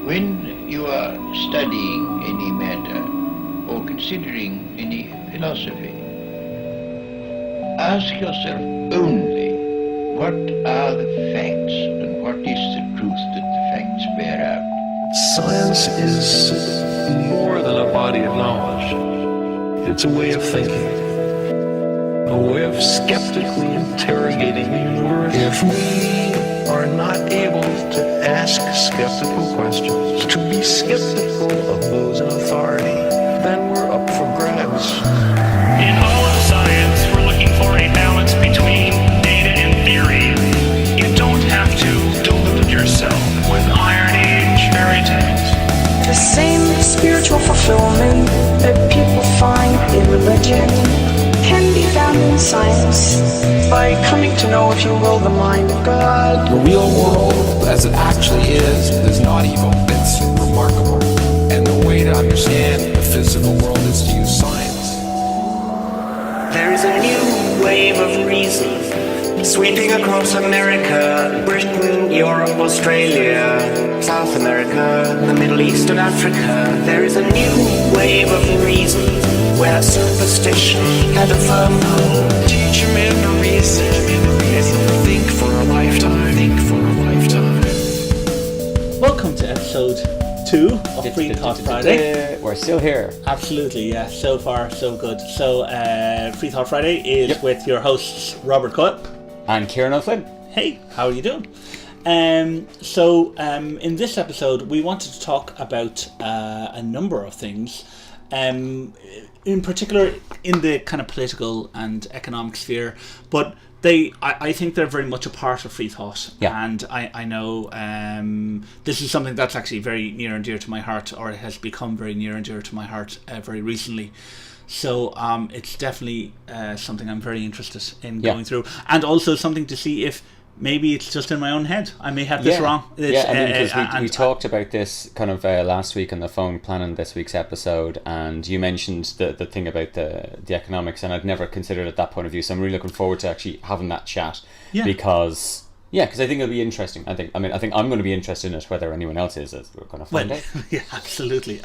When you are studying any matter or considering any philosophy, ask yourself only what are the facts and what is the truth that the facts bear out. Science is more than a body of knowledge. It's a way of thinking, a way of skeptically interrogating the universe. If we are not able to ask skeptical questions, to be skeptical of those in authority, then we're up for grabs. In all of science, we're looking for a balance between data and theory. You don't have to delude yourself with Iron Age fairy tales. The same spiritual fulfillment that people find in religion can be found in science by coming to know, if you will, the mind of God. The real world, as it actually is not evil. It's remarkable. And the way to understand the physical world is to use science. There is a new wave of reason sweeping across America, Britain, Europe, Australia, South America, the Middle East and Africa. There is a new wave of reason where superstition had a firm hold. Teach a man to reason and think for a lifetime. Think for a lifetime. Welcome to episode 2 of Freethought Friday. We're still here. Absolutely, yeah. So far, so good. So, Freethought Friday is with your hosts, Robert Coyle and Ciarán O'Flynn. Hey, how are you doing? In this episode, we wanted to talk about a number of things. In particular, in the kind of political and economic sphere, but I think they're very much a part of Freethought, and I know this is something that's actually very near and dear to my heart, or it has become very near and dear to my heart very recently. So it's definitely something I'm very interested in going through, and also something to see if maybe it's just in my own head. I may have this wrong. Because we talked about this kind of last week on the phone planning this week's episode, and you mentioned the thing about the economics, and I'd never considered it that point of view. So I'm really looking forward to actually having that chat because I think it'll be interesting. I think I'm going to be interested in it. Whether anyone else is, we're going to find out. Yeah, absolutely.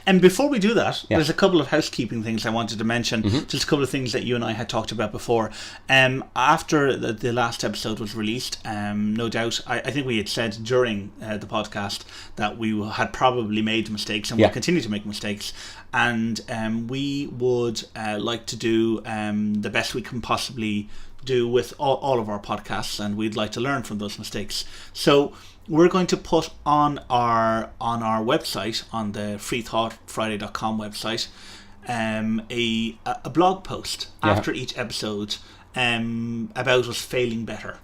And before we do that, there's a couple of housekeeping things I wanted to mention. Just a couple of things that you and I had talked about before. After the last episode was released, no doubt, I think we had said during the podcast that we had probably made mistakes and we'll continue to make mistakes. And we would like to do the best we can possibly do with all of our podcasts, and we'd like to learn from those mistakes. So we're going to put on our website, on the freethoughtfriday.com website, a blog post after each episode about us failing better.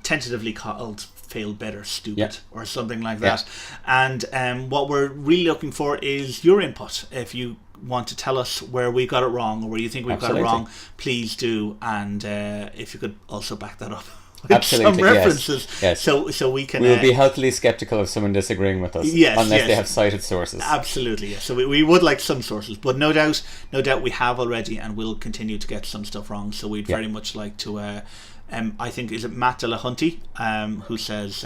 Tentatively called Fail Better Stupid or something like that. And what we're really looking for is your input. If you want to tell us where we got it wrong or where you think we've got it wrong, please do. And if you could also back that up with some references, so we can. We'll be healthily skeptical of someone disagreeing with us, unless they have cited sources. Absolutely, yes. So we would like some sources, but no doubt we have already, and we'll continue to get some stuff wrong. So we'd very much like to. I think, is it Matt Delahunty, who says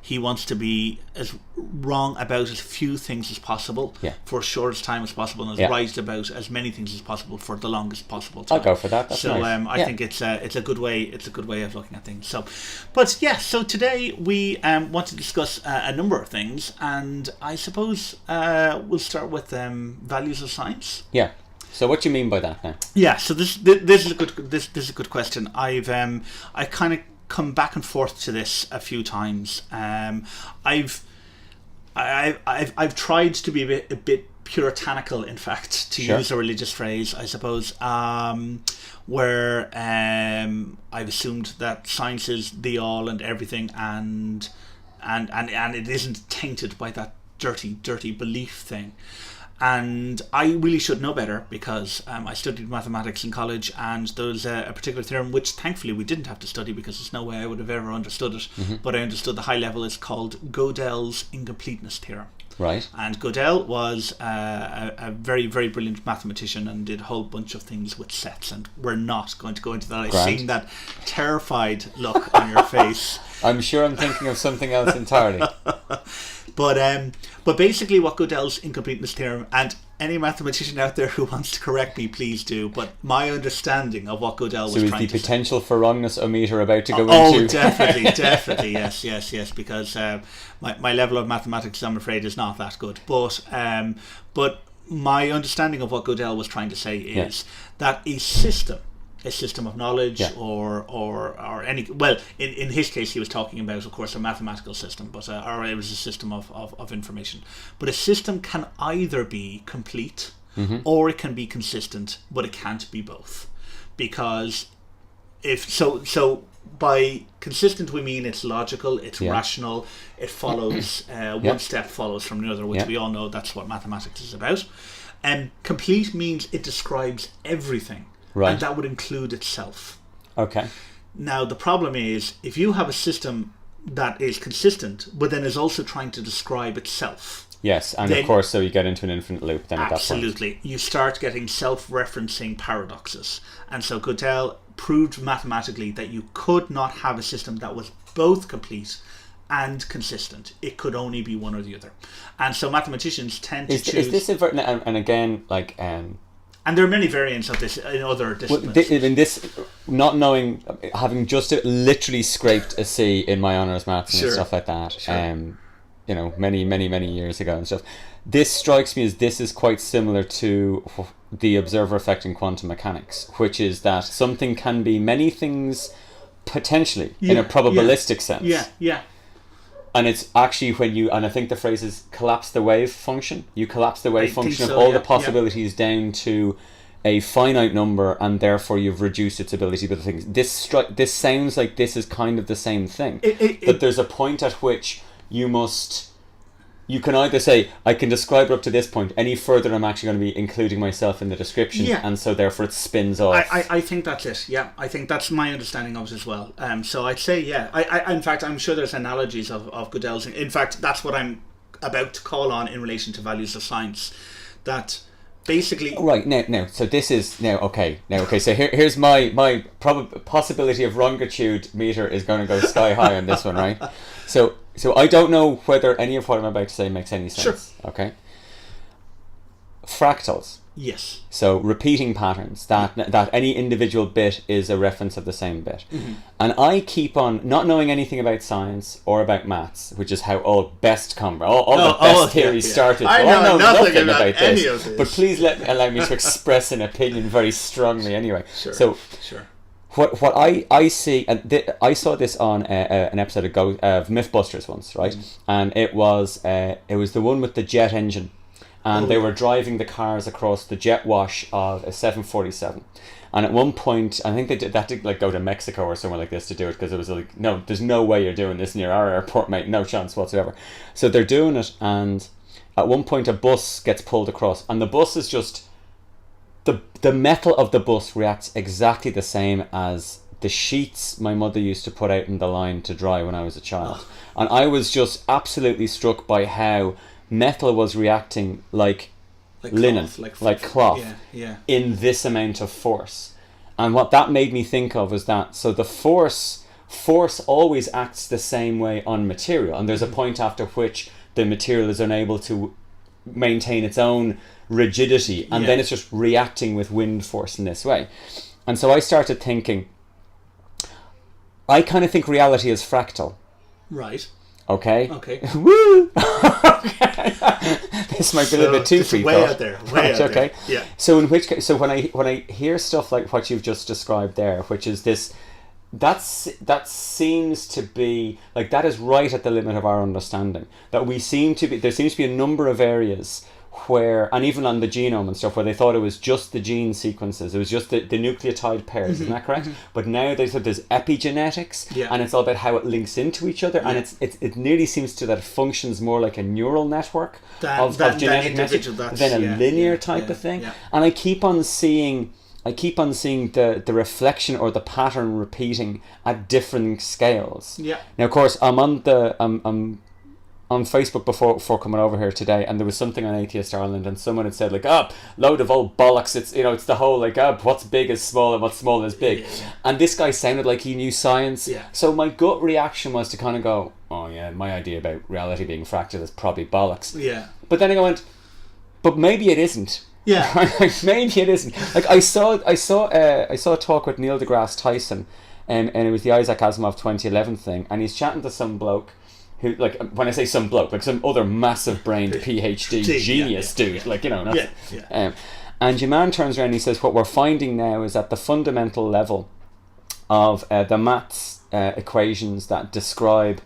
he wants to be as wrong about as few things as possible for as short as time as possible, and as right about as many things as possible for the longest possible time. I'll go for that. That's so nice. I think it's a good way. It's a good way of looking at things. So today we want to discuss a number of things, and I suppose we'll start with values of science. Yeah. So what do you mean by that now? Yeah, so this is a good question. I kind of come back and forth to this a few times. I've tried to be a bit puritanical, in fact, to use a religious phrase, I suppose, where I've assumed that science is the all and everything, and it isn't tainted by that dirty belief thing. And I really should know better, because I studied mathematics in college, and there was a particular theorem which thankfully we didn't have to study, because there's no way I would have ever understood it, but I understood the high level. It's called Gödel's Incompleteness theorem. Right. And Gödel was a very, very brilliant mathematician and did a whole bunch of things with sets, and we're not going to go into that. I've seen that terrified look on your face. I'm sure I'm thinking of something else entirely. But basically what Gödel's incompleteness theorem, and any mathematician out there who wants to correct me, please do, but my understanding of what Gödel was trying to say... So is the potential for wrongness ometer about to go into... Oh, definitely, yes, because my level of mathematics, I'm afraid, is not that good. But my understanding of what Gödel was trying to say is that a system of knowledge or any, well, in his case he was talking about, of course, a mathematical system, but or it was a system of information. But a system can either be complete or it can be consistent, but it can't be both. Because if so by consistent we mean it's logical, it's rational, it follows one step follows from the other, which we all know that's what mathematics is about. And complete means it describes everything. Right. And that would include itself. Okay. Now, the problem is, if you have a system that is consistent, but then is also trying to describe itself. Yes, and of course, so you get into an infinite loop then at that point. Absolutely. You start getting self-referencing paradoxes. And so Gödel proved mathematically that you could not have a system that was both complete and consistent. It could only be one or the other. And so mathemaicians tend to choose... Is this and again, like... and there are many variants of this in other disciplines. Not knowing, having just literally scraped a C in my honours maths and stuff like that, many years ago and stuff. This strikes me as this is quite similar to the observer effect in quantum mechanics, which is that something can be many things potentially in a probabilistic sense. Yeah. And it's actually and I think the phrase is collapse the wave function. You collapse the wave function of all the possibilities down to a finite number, and therefore you've reduced its ability to things. This sounds like this is kind of the same thing. That there's a point at which you can either say, I can describe it up to this point, any further I'm actually going to be including myself in the description, and so therefore it spins off. I think that's it, I think that's my understanding of it as well. So I'd say, I in fact, I'm sure there's analogies of Gödel's. In fact, that's what I'm about to call on in relation to values of science. That basically... Right, now, so this is... Okay, so here's my possibility of wrongitude meter is going to go sky high on this one, right? So I don't know whether any of what I'm about to say makes any sense. Sure. Okay. Fractals. Yes. So repeating patterns, that any individual bit is a reference of the same bit. And I keep on not knowing anything about science or about maths, which is how all the best theories started. I know nothing about any of this. But please allow me to express an opinion very strongly anyway. Sure. What I see, and I saw this on an episode of Mythbusters once, right? And it was the one with the jet engine, and they were driving the cars across the jet wash of a 747. And at one point, I think they had to like go to Mexico or somewhere like this to do it, because it was like, no, there's no way you're doing this near our airport, mate, no chance whatsoever. So they're doing it, and at one point a bus gets pulled across, and the bus is just... The metal of the bus reacts exactly the same as the sheets my mother used to put out in the line to dry when I was a child. And I was just absolutely struck by how metal was reacting like linen, like cloth, in this amount of force. And what that made me think of was that, so the force always acts the same way on material, and there's a point after which the material is unable to maintain its own rigidity, and then it's just reacting with wind force in this way. And so I started thinking, I kind of think reality is fractal. Right. Okay. Woo! This might be a little bit too free. Way out there. Okay. Yeah. So when I hear stuff like what you've just described there, which is this, that seems to be like, that is right at the limit of our understanding. That there seems to be a number of areas where, and even on the genome and stuff, where they thought it was just the gene sequences, it was just the nucleotide pairs, isn't that correct? But now they said there's epigenetics, and it's all about how it links into each other, and it nearly seems to that it functions more like a neural network of genetic message than a linear type of thing. And I keep on seeing the reflection or the pattern repeating at different scales. Now, of course, I'm on Facebook before coming over here today, and there was something on Atheist Ireland, and someone had said like, load of old bollocks, it's, you know, it's the whole like, what's big is small and what's small is big. And this guy sounded like he knew science. So my gut reaction was to kind of go, oh yeah, my idea about reality being fractal is probably bollocks. But then I went, but maybe it isn't. Maybe it isn't. Like I saw a talk with Neil deGrasse Tyson, and it was the Isaac Asimov 2011 thing, and he's chatting to some bloke who, like, when I say some bloke, like some other massive brained PhD genius dude, like, you know. And your man turns around and he says, what we're finding now is at the fundamental level of the maths equations that describe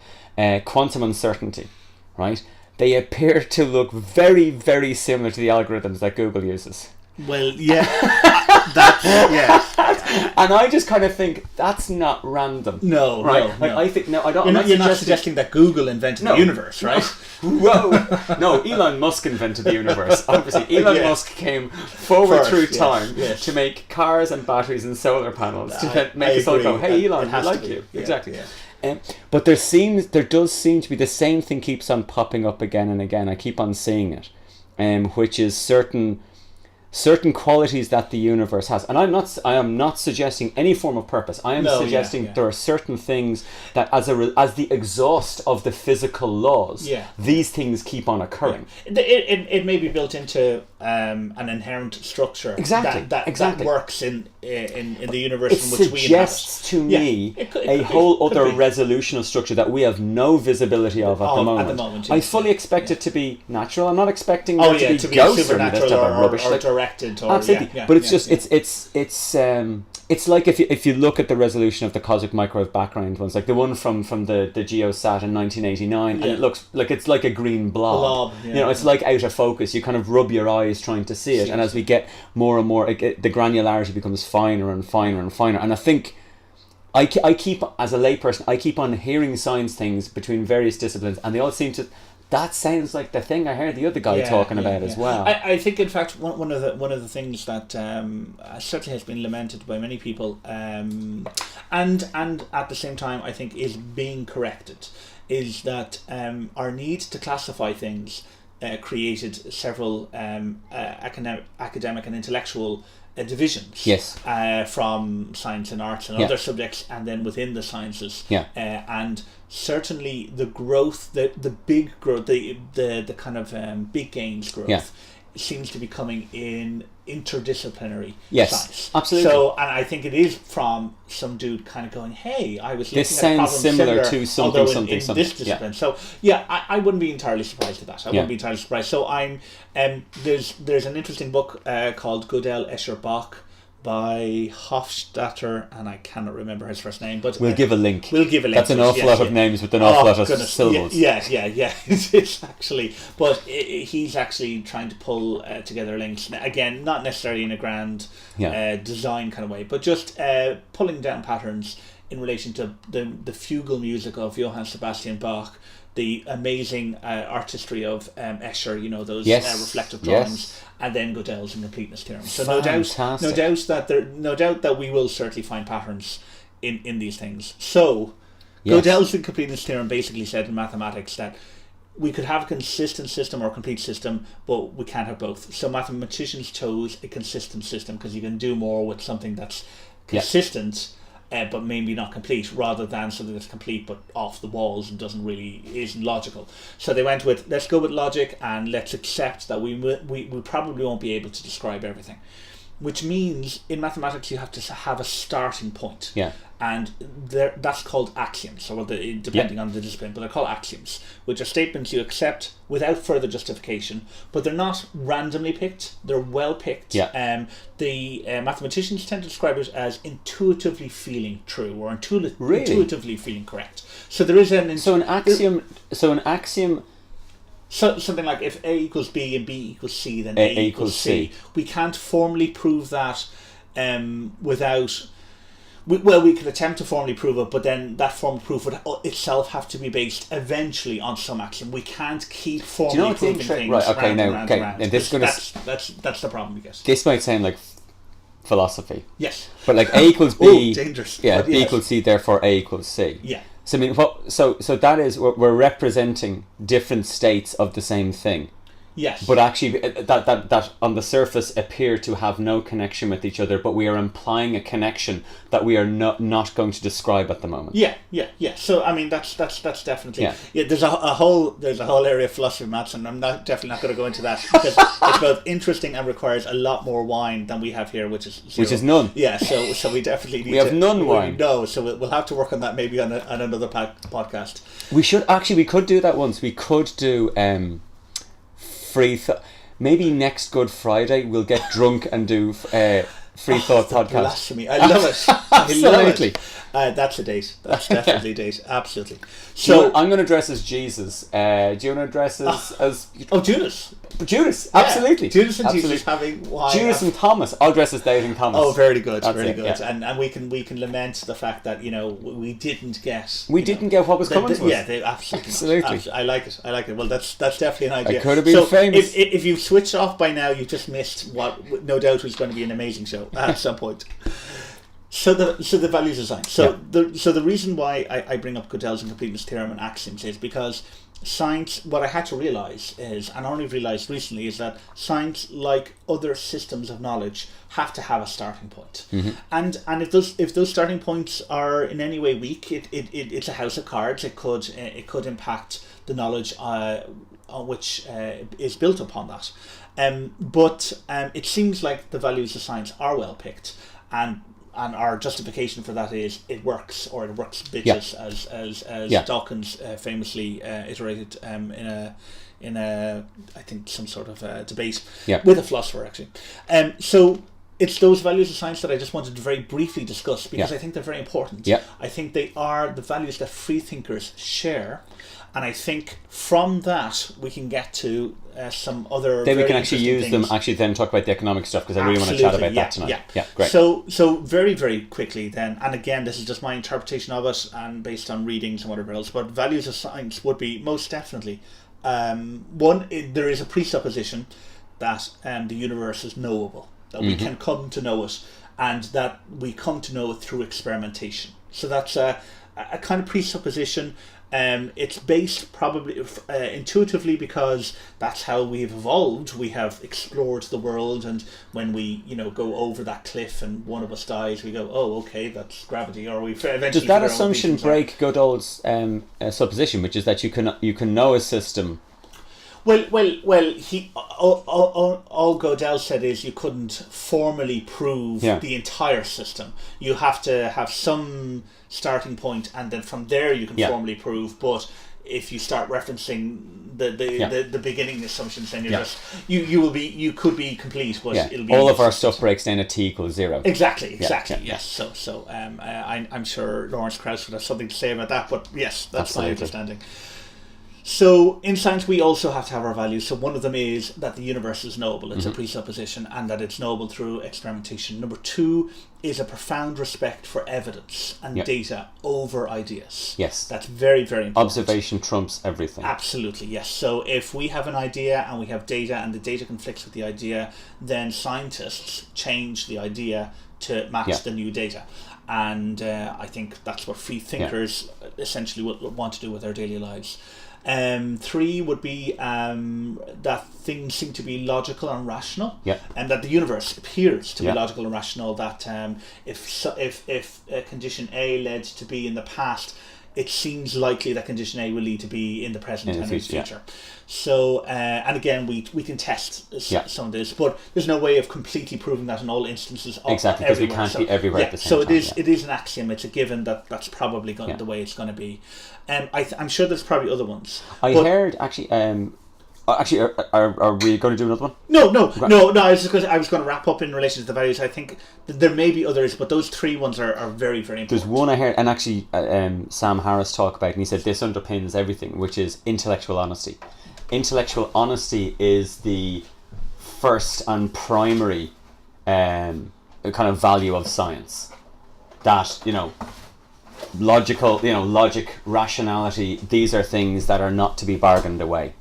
quantum uncertainty, right? They appear to look very, very similar to the algorithms that Google uses. Well, that's and I just kind of think that's not random. No, right? No. Like, I think I don't. You're not suggesting that Google invented the universe, right? Whoa! No, Elon Musk invented the universe. Obviously, Elon Musk came forward through time to make cars and batteries and solar panels to make us all go, "Hey, Elon, I like you." Exactly. But there does seem to be the same thing keeps on popping up again and again. I keep on seeing it, which is certain qualities that the universe has, and I am not suggesting any form of purpose. I am suggesting there are certain things that as the exhaust of the physical laws, these things keep on occurring. It may be built into an inherent structure that works in the universe in which we inhabit. It suggests to me a whole other resolutional structure that we have no visibility of at the moment. I fully expect it to be natural. I'm not expecting there to be ghosts supernatural or rubbish. Directed or absolutely, but it's just it's like if you look at the resolution of the cosmic microwave background ones, like the one from the GeoSat in 1989, and it looks like it's like a green blob. You know, it's like out of focus. You kind of rub your eyes trying to see it, and as we get more and more, the granularity becomes finer and finer and finer. And I think I keep, as a layperson, I keep on hearing science things between various disciplines, and they all seem to. That sounds like the thing I heard the other guy talking about as well. I think, in fact, one of the things that certainly has been lamented by many people, and at the same time I think is being corrected, is that our need to classify things created several academic and intellectual divisions. From science and arts and other subjects, and then within the sciences. And certainly the growth, the big growth, the kind of big gains growth seems to be coming in interdisciplinary science. Absolutely. So, and I think it is from some dude kind of going, hey, I was looking this at sounds problems similar to something in this discipline. So I wouldn't be entirely surprised at that. I wouldn't be entirely surprised. So I'm there's an interesting book called Gödel, Escher, Bach by Hofstadter, and I cannot remember his first name, but we'll give a link. That's an awful lot of names with an awful lot of syllables. It's actually, but he's actually trying to pull together links again, not necessarily in a grand design kind of way, but just pulling down patterns in relation to the fugal music of Johann Sebastian Bach, the amazing artistry of Escher, you know, those reflective drawings, and then Gödel's Incompleteness Theorem. So no doubt that we will certainly find patterns in these things. So Gödel's Incompleteness Theorem basically said in mathematics that we could have a consistent system or a complete system, but we can't have both. So mathematicians chose a consistent system because you can do more with something that's consistent. But maybe not complete, rather than something that's complete but off the walls and isn't logical. So they went with, let's go with logic and let's accept that we probably won't be able to describe everything, which means in mathematics you have to have a starting point. And that's called axioms, or depending on the discipline, but they're called axioms, which are statements you accept without further justification, but they're not randomly picked, they're well picked. The mathematicians tend to describe it as intuitively feeling true, or intuitively feeling correct. So there is an axiom. So something like if A equals B and B equals C, then A equals C. We can't formally prove that without. We could attempt to formally prove it, but then that form of proof would itself have to be based eventually on some axiom. We can't keep formally proving things round. And this that's the problem, I guess. This might sound like philosophy. Yes. But like A equals B. Dangerous. B equals C, therefore A equals C. So I mean, so that is we're representing different states of the same thing. Yes. But actually, that on the surface appear to have no connection with each other, but we are implying a connection that we are not going to describe at the moment. Yeah. So I mean, that's definitely There's a whole area of philosophy of maths, and I'm definitely not going to go into that because it's both interesting and requires a lot more wine than we have here, which is zero. Which is none. Yeah. So we definitely need. We have none wine. No. So we'll have to work on that maybe on another podcast. We could do that once. We could do. Freethought. Maybe next Good Friday we'll get drunk and do Freethought podcast. Blasphemy! I love it. Absolutely. That's a date. That's definitely a date. Absolutely. So I'm going to dress as Jesus. Do you want to dress as Judas? Judas, absolutely. Yeah. Judas and absolutely. Jesus having wine. Judas and Thomas. I'll dress as David and Thomas. Oh, very good, That's very it, good. yeah. And we can lament the fact that we didn't get. We didn't get what was coming to us. Yeah, they absolutely. I like it. Well, that's definitely an idea. I could have been famous. If you've switched off by now, you've just missed what no doubt was going to be an amazing show at some point. So the values of science. The reason why I bring up Gödel's Incompleteness theorem and axioms is because science, what I had to realise is, and I only realised recently, is that science, like other systems of knowledge, have to have a starting point. Mm-hmm. And if those starting points are in any way weak, it's a house of cards. It could impact the knowledge on which is built upon that. But it seems like the values of science are well picked, and our justification for that is it works, or it works bitches, as Dawkins famously iterated in a I think some sort of debate with a philosopher actually. So it's those values of science that I just wanted to very briefly discuss because I think they're very important. I think they are the values that free thinkers share. And I think from that we can get to some other. Then we can actually use things. them. Actually, then talk about the economic stuff because I really want to chat about that tonight. Yeah, great. So very very quickly then, and again, this is just my interpretation of it and based on readings and whatever else. But values of science would be most definitely one. There is a presupposition that the universe is knowable, that we can come to know it, and that we come to know it through experimentation. So that's a kind of presupposition. It's based probably intuitively because that's how we've evolved. We have explored the world, and when we go over that cliff and one of us dies, we go, oh, okay, that's gravity. Or we eventually. Does that assumption break Gödel's supposition, which is that you can know a system? Well. All Gödel said is you couldn't formally prove the entire system. You have to have some starting point, and then from there you can formally prove. But if you start referencing the beginning assumptions, then you're you could be complete, but it'll be all of our stuff breaks down at t=0. Exactly. Yes. So I'm sure Lawrence Krauss would have something to say about that. But yes, that's my understanding. So in science we also have to have our values. So one of them is that the universe is knowable. It's a presupposition, and that it's knowable through experimentation. Number two is a profound respect for evidence and data over ideas. Yes. That's very, very important. Observation trumps everything. Absolutely, yes. So if we have an idea and we have data and the data conflicts with the idea, then scientists change the idea to match the new data. And I think that's what free thinkers essentially want to do with their daily lives. Three would be that things seem to be logical and rational, and that the universe appears to be logical and rational. That if condition A led to B in the past, it seems likely that condition A will lead to B in the present and in the future. So, and again, we can test some of this, but there's no way of completely proving that in all instances. Exactly, because we can't be everywhere at the same time. So it is an axiom. It's a given that's probably the way it's going to be. I'm sure there's probably other ones. I heard actually. Are we going to do another one? No. I was going to wrap up in relation to the values. I think there may be others, but those three ones are very, very important. There's one I heard, and actually Sam Harris talked about, and he said this underpins everything, which is intellectual honesty. Intellectual honesty is the first and primary kind of value of science. That logic, rationality. These are things that are not to be bargained away.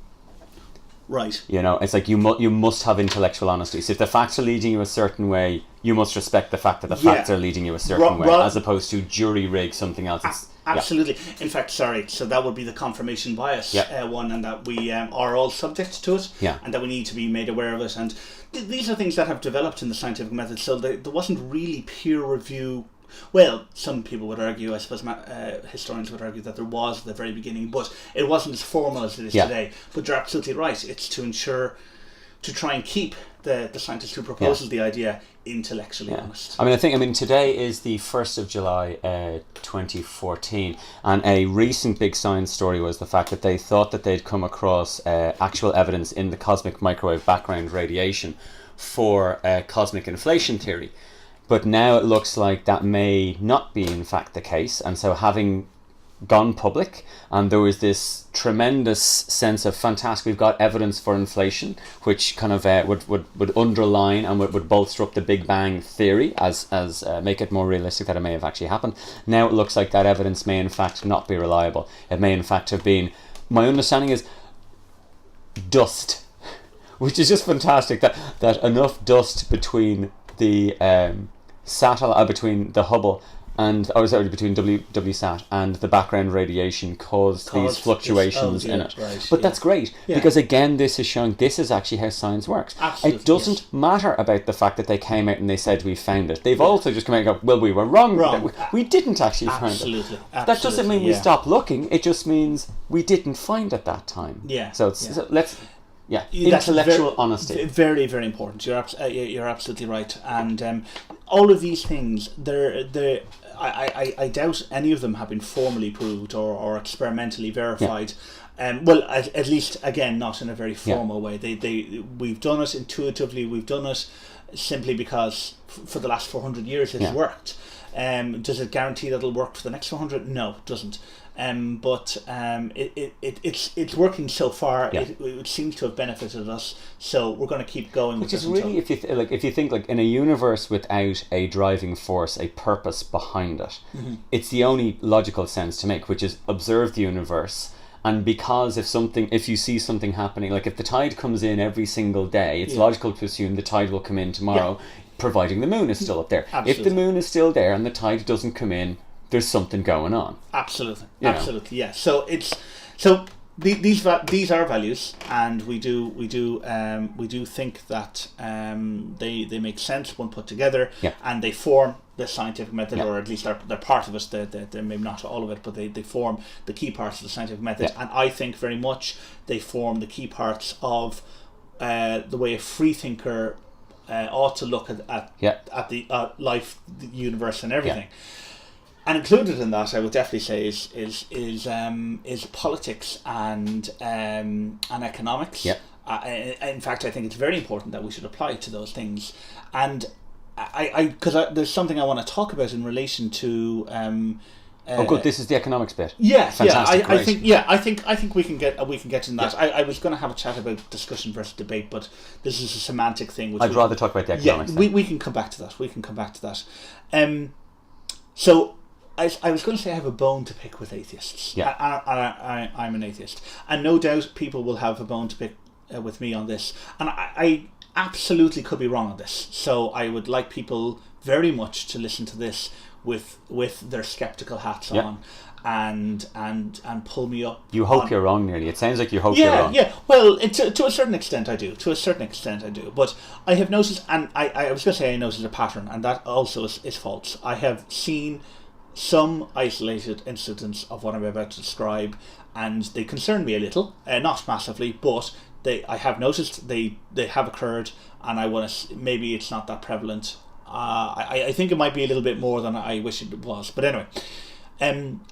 Right. It's like you must have intellectual honesty. So if the facts are leading you a certain way, you must respect the fact that the facts are leading you a certain way, as opposed to jury rig something else. Absolutely. In fact, so that would be the confirmation bias one, and that we are all subject to it, and that we need to be made aware of it. And these are things that have developed in the scientific method, so there wasn't really peer review. Well, some people would argue, I suppose historians would argue that there was at the very beginning, but it wasn't as formal as it is today. But you're absolutely right. It's to try and keep the scientist who proposes the idea intellectually honest. I mean, today is the 1st of July 2014, and a recent big science story was the fact that they thought that they'd come across actual evidence in the cosmic microwave background radiation for cosmic inflation theory. But now it looks like that may not be in fact the case, and so having gone public, and there was this tremendous sense of fantastic, we've got evidence for inflation, which kind of would underline and would bolster up the Big Bang theory as make it more realistic that it may have actually happened. Now it looks like that evidence may in fact not be reliable. It may in fact have been, my understanding is, dust, which is just fantastic, that enough dust between the satellite, between the Hubble between WSAT and the background radiation caused these fluctuations in it. Right, but that's great, because again, this is showing this is actually how science works. Absolutely, it doesn't matter about the fact that they came out and they said we found it. They've also just come out and go, well, we were wrong. We didn't actually find it. That doesn't mean we stopped looking. It just means we didn't find it that time. So let's... Yeah, intellectual honesty. Very, very important. You're absolutely right. And all of these things, I doubt any of them have been formally proved or experimentally verified. Well, at least, again, not in a very formal way. We've done it intuitively. We've done it simply because for the last 400 years it's worked. Does it guarantee that it'll work for the next 400? No, it doesn't. But it's working so far. It seems to have benefited us, so we're going to keep going. Which is really, if you think like in a universe without a driving force, a purpose behind it, it's the only logical sense to make, which is observe the universe. And because if you see something happening, like if the tide comes in every single day, it's logical to assume the tide will come in tomorrow, providing the moon is still up there. Absolutely. If the moon is still there and the tide doesn't come in, there's something going on. Absolutely, yeah. So these are values, and we do think that they make sense when put together, and they form the scientific method, or at least they're part of it. They're maybe not all of it, but they form the key parts of the scientific method, and I think very much they form the key parts of the way a free thinker ought to look at the life, the universe, and everything. And included in that, I would definitely say, is politics and economics. In fact, I think it's very important that we should apply to those things. And because there's something I want to talk about in relation to. Oh, good. This is the economics bit. Fantastic, I think we can get in that. I was going to have a chat about discussion versus debate, but this is a semantic thing. Which I'd rather talk about the economics. We can come back to that. So. I was going to say I have a bone to pick with atheists. I'm an atheist, and no doubt people will have a bone to pick with me on this, and I absolutely could be wrong on this. So I would like people very much to listen to this with their skeptical hats on, and pull me up. You hope you're wrong, nearly. It sounds like you hope you're wrong. Well, to a certain extent I do. But I have noticed, and I was going to say I noticed a pattern, and that also is false. I have seen some isolated incidents of what I'm about to describe, and they concern me a little, not massively, but I have noticed they have occurred, and I want to. Maybe it's not that prevalent. I think it might be a little bit more than I wish it was, but anyway.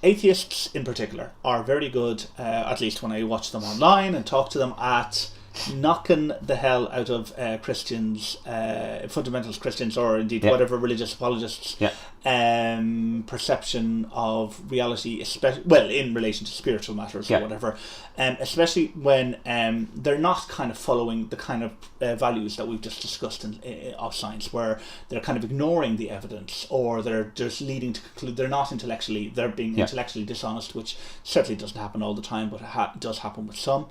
Atheists in particular are very good, at least when I watch them online and talk to them, at knocking the hell out of Christians, fundamentalist Christians, or indeed whatever religious apologists, perception of reality, especially in relation to spiritual matters or whatever, especially when they're not kind of following the kind of values that we've just discussed of science, where they're kind of ignoring the evidence, or they're just leading to conclude they're being intellectually dishonest, which certainly doesn't happen all the time, but it does happen with some.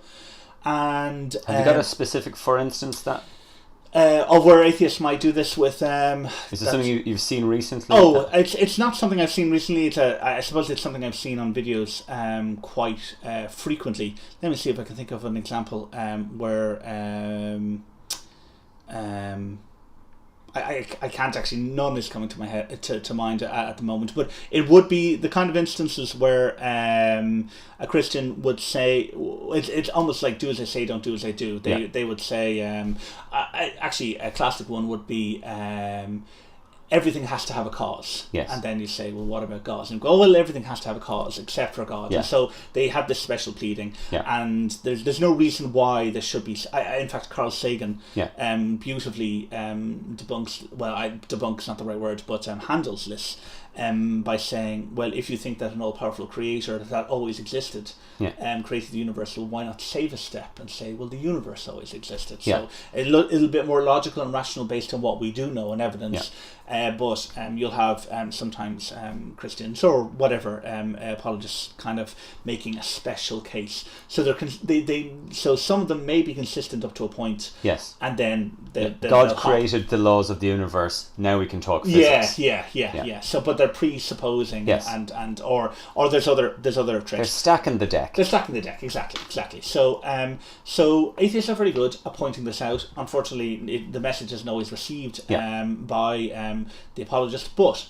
And have you got a specific, for instance, that? where atheists might do this with... Is this something you've seen recently? Oh, it's not something I've seen recently. I suppose it's something I've seen on videos quite frequently. Let me see if I can think of an example where... I can't actually, none is coming to my head to mind at the moment, but it would be the kind of instances where a Christian would say, it's almost like do as I say, don't do as I do. They would say, actually a classic one would be everything has to have a cause. Yes. And then you say, well, what about God? And go, well, everything has to have a cause except for God. Yeah. And so they have this special pleading. Yeah. And there's no reason why there should be... in fact, Carl Sagan beautifully debunks... Well, debunks not the right word, but handles this by saying, well, if you think that an all-powerful creator that always existed created the universe, well, why not save a step and say, well, the universe always existed? So a little bit more logical and rational based on what we do know and evidence. But you'll have sometimes Christians or whatever apologists kind of making a special case. So so some of them may be consistent up to a point. Yes. And then God created the laws of the universe. Now we can talk physics. Yeah. So, but they're presupposing, and or there's other tricks. They're stacking the deck. They're stacking the deck, exactly. So atheists are very good at pointing this out. Unfortunately, the message isn't always received by the apologist, but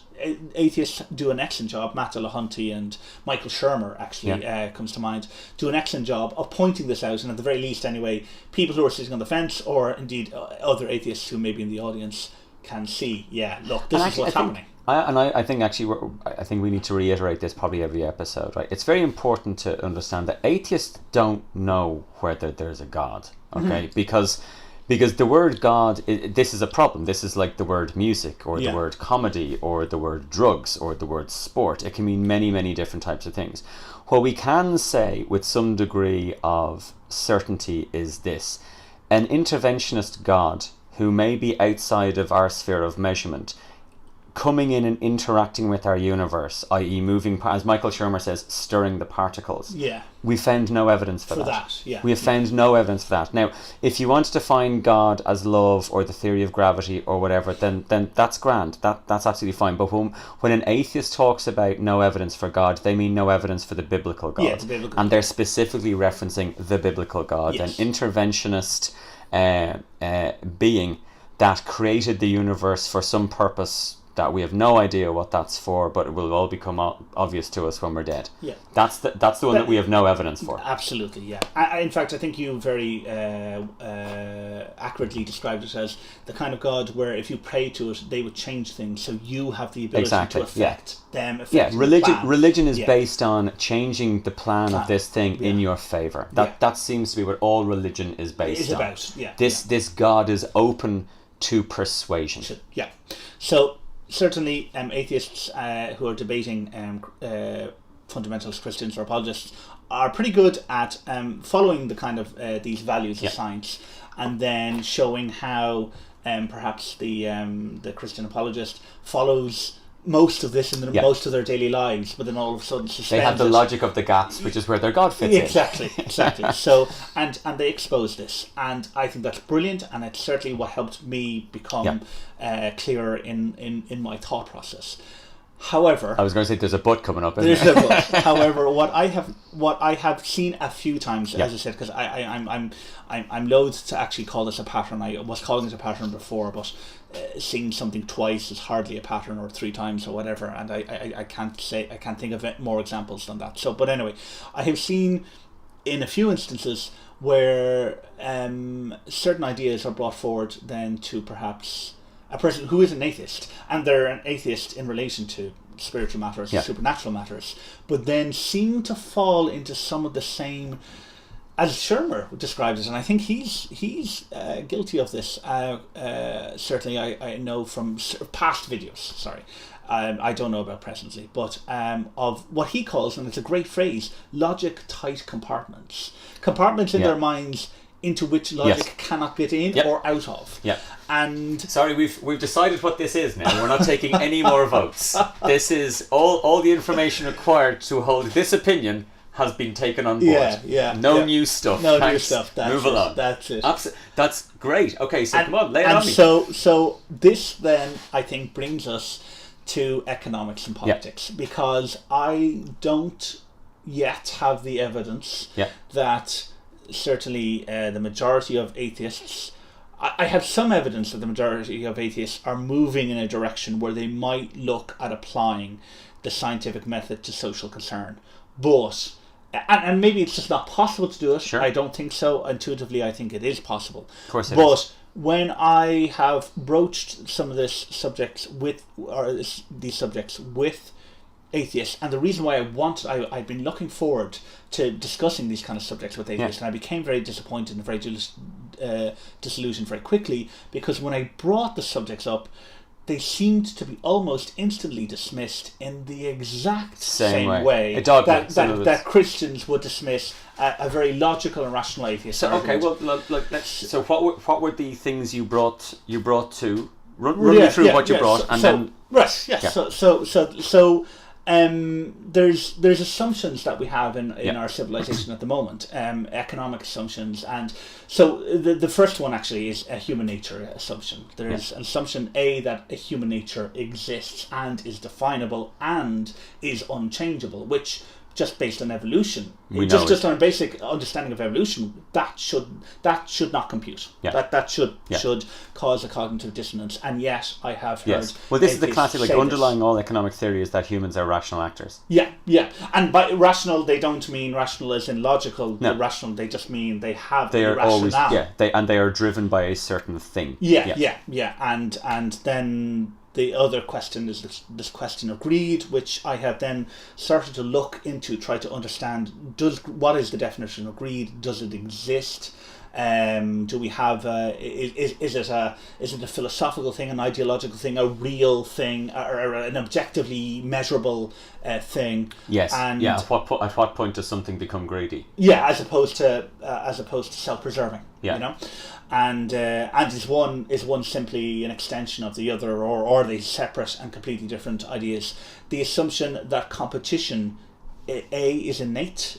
atheists do an excellent job. Matt Delahunty and Michael Shermer actually comes to mind, do an excellent job of pointing this out, and at the very least anyway, people who are sitting on the fence, or indeed other atheists who may be in the audience, can see, look, this is what's happening. I think actually I think we need to reiterate this probably every episode, right? It's very important to understand that atheists don't know whether there's a God, okay? Because the word God, this is a problem. This is like the word music, or the word comedy, or the word drugs, or the word sport. It can mean many, many different types of things. What we can say with some degree of certainty is this: an interventionist God who may be outside of our sphere of measurement, coming in and interacting with our universe, i.e. moving, as Michael Shermer says, stirring the particles. Yeah. We found no evidence for that. We have found no evidence for that. Now, if you want to define God as love or the theory of gravity or whatever, then that's grand. That's absolutely fine. But when an atheist talks about no evidence for God, they mean no evidence for the biblical God. Yeah, the biblical and they're specifically referencing the biblical God, an interventionist being that created the universe for some purpose that we have no idea what that's for, but it will all become obvious to us when we're dead. Yeah, that's the one that we have no evidence for. Absolutely, yeah. In fact, I think you very accurately described it as the kind of God where if you pray to it, they would change things, so you have the ability to affect them. Religion is based on changing the plan of this thing in your favor. That seems to be what all religion is based on. This God is open to persuasion. Yeah. So certainly atheists who are debating fundamentalist Christians or apologists are pretty good at following the kind of these values of science, and then showing how perhaps the Christian apologist follows most of this in most of their daily lives, but then all of a sudden they have the logic of the gaps, which is where their God fits in. Exactly. So and they expose this, and I think that's brilliant, and it's certainly what helped me become clearer in my thought process. However, I was going to say there's a but coming up. There's a but. However, what I have seen a few times, as I said, because I'm loath to actually call this a pattern. I was calling it a pattern before, but seeing something twice is hardly a pattern, or three times or whatever. And I can't think of more examples than that. So, but anyway, I have seen in a few instances where certain ideas are brought forward then to perhaps a person who is an atheist, and they're an atheist in relation to spiritual matters, supernatural matters, but then seem to fall into some of the same, as Shermer describes it, and I think he's guilty of this. Certainly, I know from past videos. Sorry, I don't know about presently, but of what he calls, and it's a great phrase, logic-tight compartments in their minds, into which logic cannot get in or out of. And sorry, we've decided what this is now. We're not taking any more votes. This is all the information required to hold this opinion has been taken on board. No new stuff. No Thanks. new stuff. Move along. That's it. That's great. Okay, so come on, lay it on me. So this then, I think, brings us to economics and politics, because I don't yet have the evidence that certainly the majority of atheists, I have some evidence that the majority of atheists are moving in a direction where they might look at applying the scientific method to social concern. But, and maybe it's just not possible to do it. Sure. I don't think so. Intuitively, I think it is possible. Of course it is. But when I have broached some of these subjects with atheists, and the reason why I've been looking forward to discussing these kind of subjects with atheists, and I became very disappointed and very disillusioned very quickly, because when I brought the subjects up, they seemed to be almost instantly dismissed in the exact same way that Christians would dismiss a very logical and rational atheist. So argument. okay, well, look, so what were the things you brought to run me through what you brought, and then there's assumptions that we have in our civilization at the moment, economic assumptions, and so the first one actually is a human nature assumption. There is an assumption that a human nature exists and is definable and is unchangeable, which, just based on evolution, just on a basic understanding of evolution, that should not compute. That should cause a cognitive dissonance. And yet, I have heard. Yes. Well, this is the classic. Underlying all economic theory is that humans are rational actors. Yeah. And by rational, they don't mean rational as in logical. No. Rational, they just mean they have. They are rationale. always they are driven by a certain thing. And then the other question is this question of greed, which I have then started to look into, try to understand what is the definition of greed? Does it exist? Do we have is it a philosophical thing, an ideological thing, a real thing, or an objectively measurable thing? Yes. And at what point does something become greedy? Yeah, as opposed to self-preserving. Yeah. You know, and is one simply an extension of the other, or are they separate and completely different ideas? The assumption that competition, A, is innate,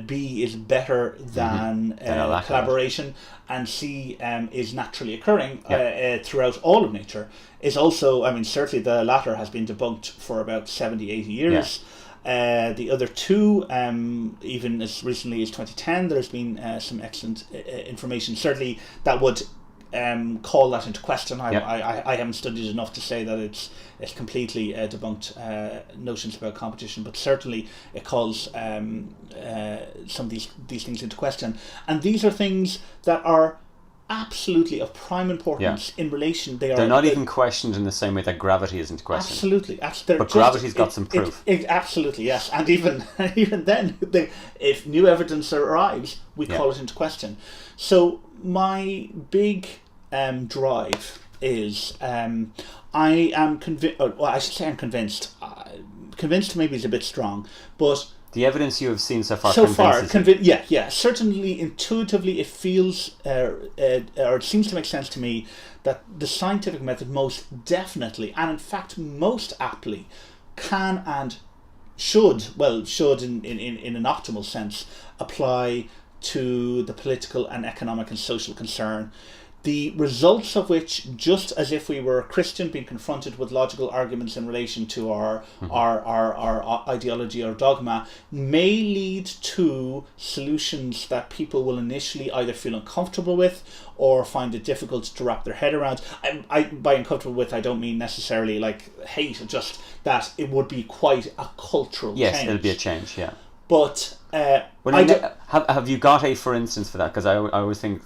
B, is better than collaboration, and C, is naturally occurring throughout all of nature, is also, certainly the latter has been debunked for about 70, 80 years. The other two, even as recently as 2010, there's been some excellent information, certainly, that would call that into question. I haven't studied enough to say that it's completely debunked notions about competition, but certainly it calls some of these things into question. And these are things that are absolutely of prime importance in relation. They're not even questioned in the same way that gravity isn't questioned. Absolutely. But gravity's got some proof. Absolutely, yes. And even then, if new evidence arrives, we call it into question. So my big drive is I am convinced. Well, I should say I'm convinced. Convinced maybe is a bit strong, but the evidence you have seen so far. Certainly, intuitively, it feels or it seems to make sense to me that the scientific method most definitely, and in fact most aptly, can and should in an optimal sense apply to the political and economic and social concern, the results of which, just as if we were a Christian being confronted with logical arguments in relation to our ideology or dogma, may lead to solutions that people will initially either feel uncomfortable with or find it difficult to wrap their head around. By uncomfortable with, I don't mean necessarily like hate, just that it would be quite a cultural change. Yes, it'll be a change, yeah. But have you got a for instance for that? Because I always think,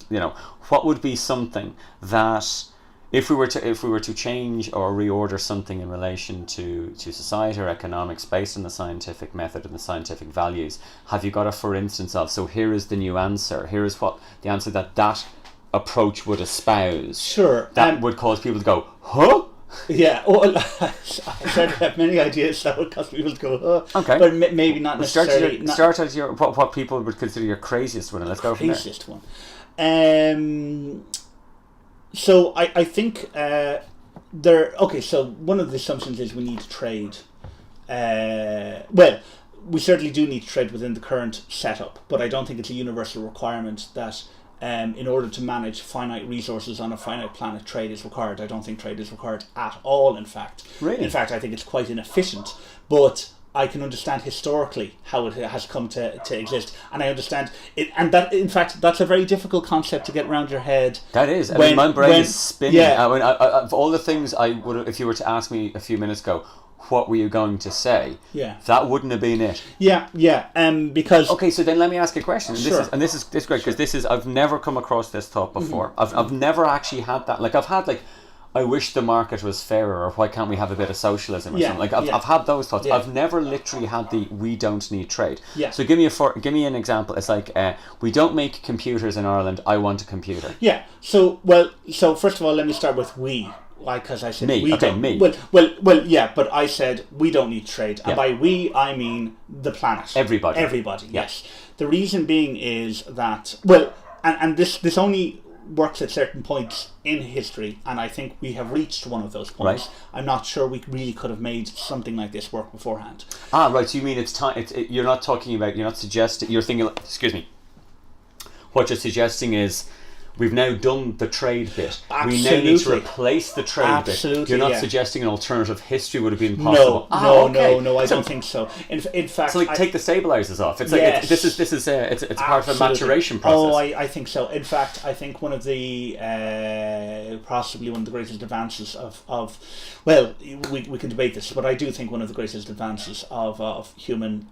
what would be something that if we were to change or reorder something in relation to society or economics based on the scientific method and the scientific values, have you got a for instance of? So here is the new answer. Here is what the answer that approach would espouse. Sure. That would cause people to go, huh? Yeah, well, I certainly have many ideas that would cause people to go, okay, but maybe not necessarily. Start as your what people would consider your craziest one, and let's go from there. Craziest one. So I think So one of the assumptions is we need to trade. we certainly do need to trade within the current setup, but I don't think it's a universal requirement that in order to manage finite resources on a finite planet, trade is required. I don't think trade is required at all, in fact. Really? In fact, I think it's quite inefficient, but I can understand historically how it has come to exist, and I understand it, and that, in fact, that's a very difficult concept to get around your head. That is. I mean, my brain is spinning. Yeah. I mean, of all the things I would, if you were to ask me a few minutes ago, what were you going to say? Yeah. That wouldn't have been it. Yeah. Because. Okay, so then let me ask you a question. Sure. This is great, because this is, I've never come across this thought before. I've never actually had that. Like, I've had like, I wish the market was fairer, or why can't we have a bit of socialism or something? Like, I've had those thoughts. Yeah. I've never literally had the we don't need trade. Yeah. So give me an example. It's like, we don't make computers in Ireland. I want a computer. Yeah. So first of all, let me start with we. Why? Because I said me. we Okay, don't. me. Well, yeah. But I said we don't need trade, and Yeah. by we I mean the planet. Everybody. Yeah. Yes. The reason being is that and this only works at certain points in history, and I think we have reached one of those points. Right. I'm not sure we really could have made something like this work beforehand. Ah, right. So you mean it's time? You're not talking about. You're not suggesting. You're thinking. Excuse me. What you're suggesting is, we've now done the trade bit. Absolutely. We now need to replace the trade bit. You're not yeah. suggesting an alternative history would have been possible. No, I don't think so. In fact, so take the stabilizers off. It's like yes. it's part of a maturation process. Oh, I think so. In fact, I think one of the possibly one of the greatest advances of we can debate this, but I do think one of the greatest advances of human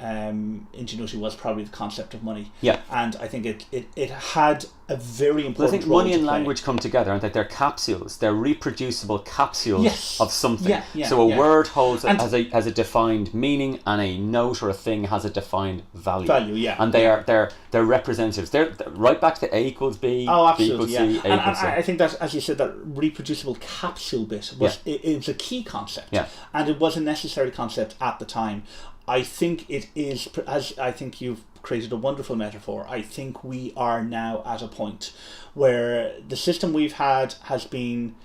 ingenuity was probably the concept of money. Yeah. And I think it had a very important Well, I think role money and to play. language come together, aren't they? They're capsules. They're reproducible capsules Yes. of something. Yeah, so a yeah. word holds And- has a defined meaning, and a note or a thing has a defined value. Yeah. And they're representatives. They're right back to A equals B. Oh, B equals absolutely, C, yeah. A equals C. And I think that, as you said, that reproducible capsule bit was it was a key concept, Yeah. and it was a necessary concept at the time. I think it is, as I think you've created a wonderful metaphor. I think we are now at a point where the system we've had has been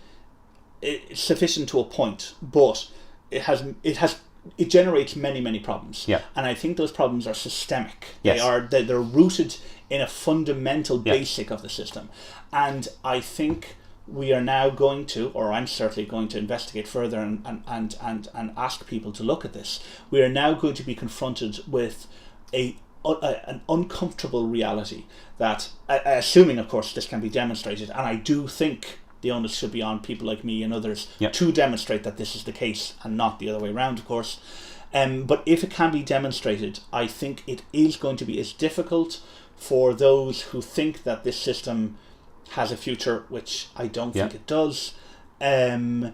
sufficient to a point, but it generates many problems. Yeah. And I think those problems are systemic. Yes. They're rooted in a fundamental basic of the system. And I think we are now going to, or I'm certainly going to investigate further and ask people to look at this. We are now going to be confronted with an uncomfortable reality that, assuming of course this can be demonstrated, and I do think the onus should be on people like me and others to demonstrate that this is the case and not the other way around, of course. But if it can be demonstrated, I think it is going to be as difficult for those who think that this system has a future, which I don't think it does, to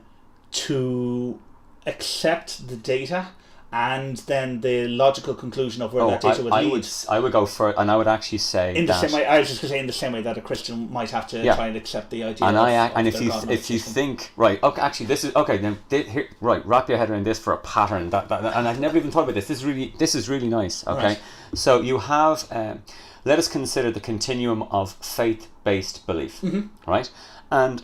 accept the data and then the logical conclusion of where that data would lead. I would go for it, and I would actually say in the same way. I was just going to say, in the same way that a Christian might have to try and accept the idea. And if you think right, okay, actually this is okay. Then here, right, wrap your head around this for a pattern. That and I've never even thought about this. This is really nice. Okay, Right. So you have. Let us consider the continuum of faith-based belief, right? And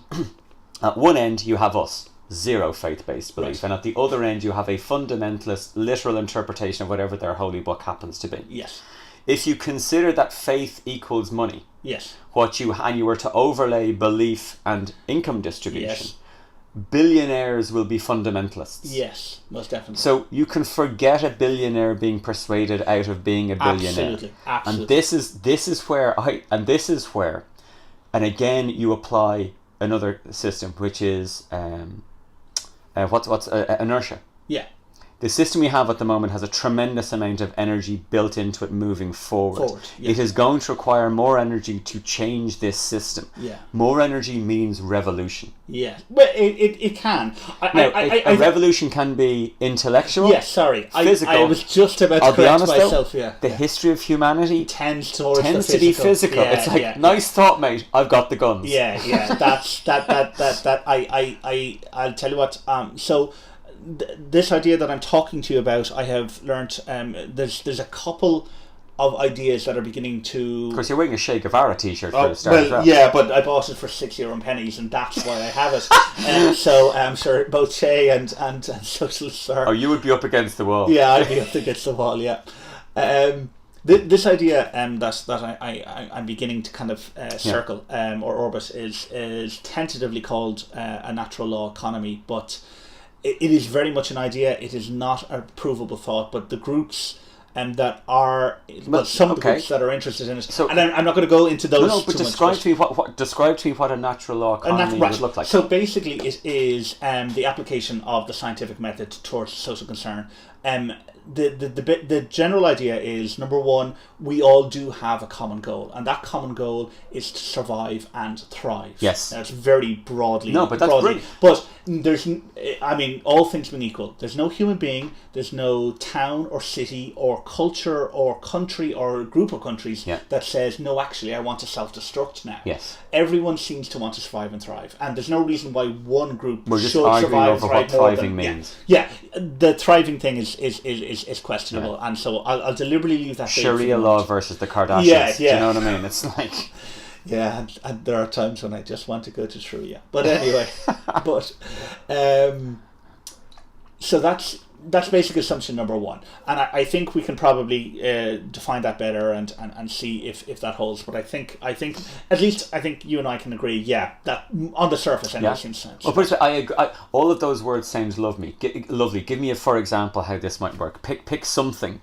at one end you have us, zero faith-based belief, Right. and at the other end you have a fundamentalist, literal interpretation of whatever their holy book happens to be. Yes. If you consider that faith equals money, Yes. and you were to overlay belief and income distribution, Yes. billionaires will be fundamentalists. Yes. Most definitely. So you can forget a billionaire being persuaded out of being a billionaire. Absolutely. And this is where, and again you apply another system, which is inertia. Yeah. The system we have at the moment has a tremendous amount of energy built into it moving forward. Yeah. It is going to require more energy to change this system. Yeah. More energy means revolution. Yeah. Well, it can. A revolution can be intellectual. Yes. Sorry. Physical. I was just about to I'll be correct honest myself. though, the history of humanity tends to be physical. Yeah, it's like, nice thought, mate. I've got the guns. Yeah. That's that. I'll tell you what. So. This idea that I'm talking to you about, I have learnt. There's a couple of ideas that are beginning to. Of course, you're wearing a Che Guevara t-shirt for the start. Well, as well. yeah, but I bought it for €6 pennies, and that's why I have it. So I'm sure both Che and socialists are. Oh, you would be up against the wall. Yeah, I'd be up against the wall. Yeah. This idea that I'm beginning to kind of circle or orbit is tentatively called a natural law economy, but it is very much an idea. It is not a provable thought, but the groups that are some of the groups that are interested in it. So, and I'm not going to go into those. No, but describe to me what a natural law economy would look like. So basically, it is the application of the scientific method towards social concern. The general idea is, number one, we all do have a common goal, and that common goal is to survive and thrive. Yes. That's very broadly. No, but that's brilliant. But there's, I mean, all things being equal, there's no human being, there's no town or city or culture or country or group of countries that says, no, actually, I want to self-destruct now. Yes. Everyone seems to want to survive and thrive, and there's no reason why one group should over survive and thrive what more thriving than, means. Yeah, the thriving thing is questionable, and so I'll deliberately leave that. Sharia law versus the Kardashians. Yeah. Do you know what I mean? It's like. Yeah, and there are times when I just want to go to Sharia. But anyway, so that's basic assumption number one, and I think we can probably define that better and see if that holds. But I think at least you and I can agree. Yeah, that on the surface anyway seems sense. Well, I agree. All of those words sounds lovely. Give me for example how this might work. Pick something.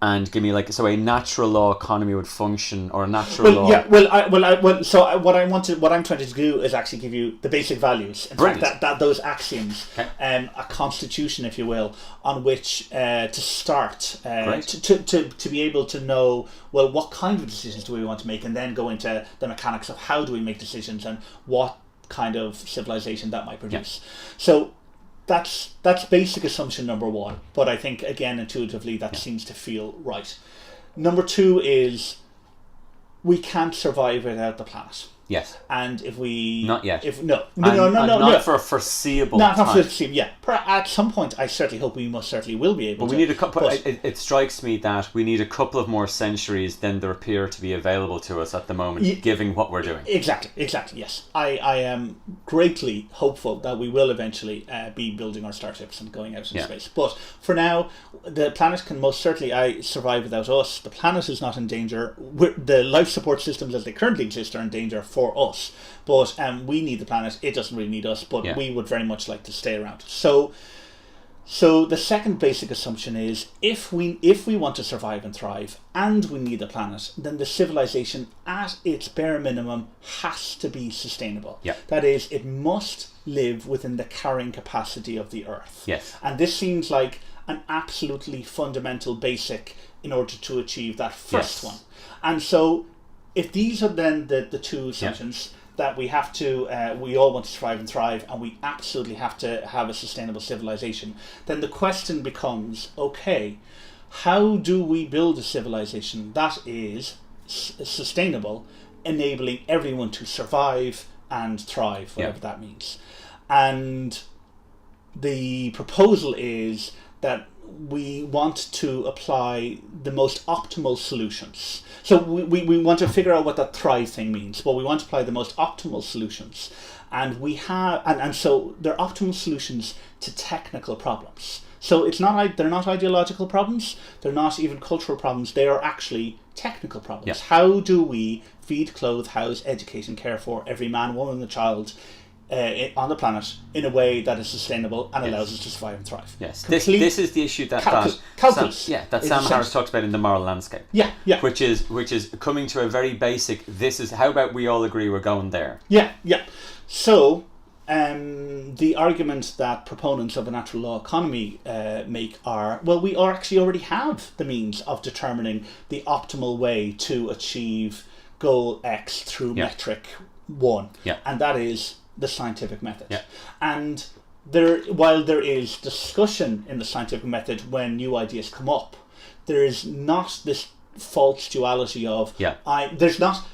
And give me so a natural law economy would function, or a natural law. Yeah. What I'm trying to do is actually give you the basic values. In fact, that those axioms, a constitution, if you will, on which to start, to be able to know what kind of decisions do we want to make, and then go into the mechanics of how do we make decisions and what kind of civilization that might produce. So. That's basic assumption number one, but I think again intuitively that seems to feel right. Number two is we can't survive without the planet. Yes. And if we not yet. Not for a foreseeable time. Not for a foreseeable. Yeah. At some point, I certainly hope we most certainly will be able. But we need a couple. It strikes me that we need a couple of more centuries than there appear to be available to us at the moment, given what we're doing. Exactly. Yes, I am greatly hopeful that we will eventually be building our starships and going out into space. But for now, the planet can most certainly survive without us. The planet is not in danger. The life support systems as they currently exist are in danger for us, but we need the planet. It doesn't really need us, but we would very much like to stay around. So the second basic assumption is if we want to survive and thrive, and we need the planet, then the civilization at its bare minimum has to be sustainable. That is, it must live within the carrying capacity of the Earth. Yes. And this seems like an absolutely fundamental basic in order to achieve that first one. And so if these are then the two assumptions that we have to, we all want to survive and thrive, and we absolutely have to have a sustainable civilization, then the question becomes, okay, how do we build a civilization that is sustainable, enabling everyone to survive and thrive, whatever that means? And the proposal is that we want to apply the most optimal solutions. So we want to figure out what that thrive thing means. Well, we want to apply the most optimal solutions. And we have, and so they're optimal solutions to technical problems. So they're not ideological problems, they're not even cultural problems, they are actually technical problems. How do we feed, clothe, house, educate and care for every man, woman and child on the planet in a way that is sustainable and allows us to survive and thrive? Yes, this is the issue that Sam Harris talks about in The Moral Landscape. Which is coming to a very basic. This is how about we all agree we're going there. So the argument that proponents of a natural law economy make are, well, we actually already have the means of determining the optimal way to achieve goal X through metric 1, and that is the scientific method. And while there is discussion in the scientific method when new ideas come up, there is not this false duality of there's not.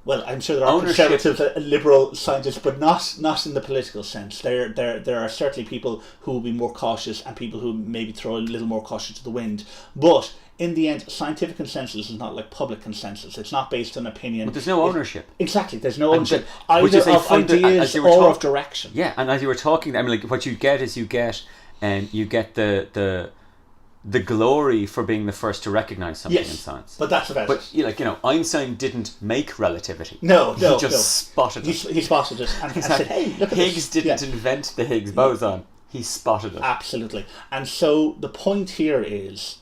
Well, I'm sure there are conservative, liberal scientists, but not in the political sense. There are certainly people who will be more cautious and people who maybe throw a little more caution to the wind. But in the end, scientific consensus is not like public consensus. It's not based on opinion. But there's no ownership. Exactly, there's no ownership either of ideas or of direction. Yeah, and as you were talking, I mean, like what you get is you get the the glory for being the first to recognize something in science. But that's about it. But Einstein didn't make relativity. No, he just spotted it. He spotted it and said, "Hey, look at this." Higgs didn't invent the Higgs boson. He spotted it. Absolutely. And so the point here is,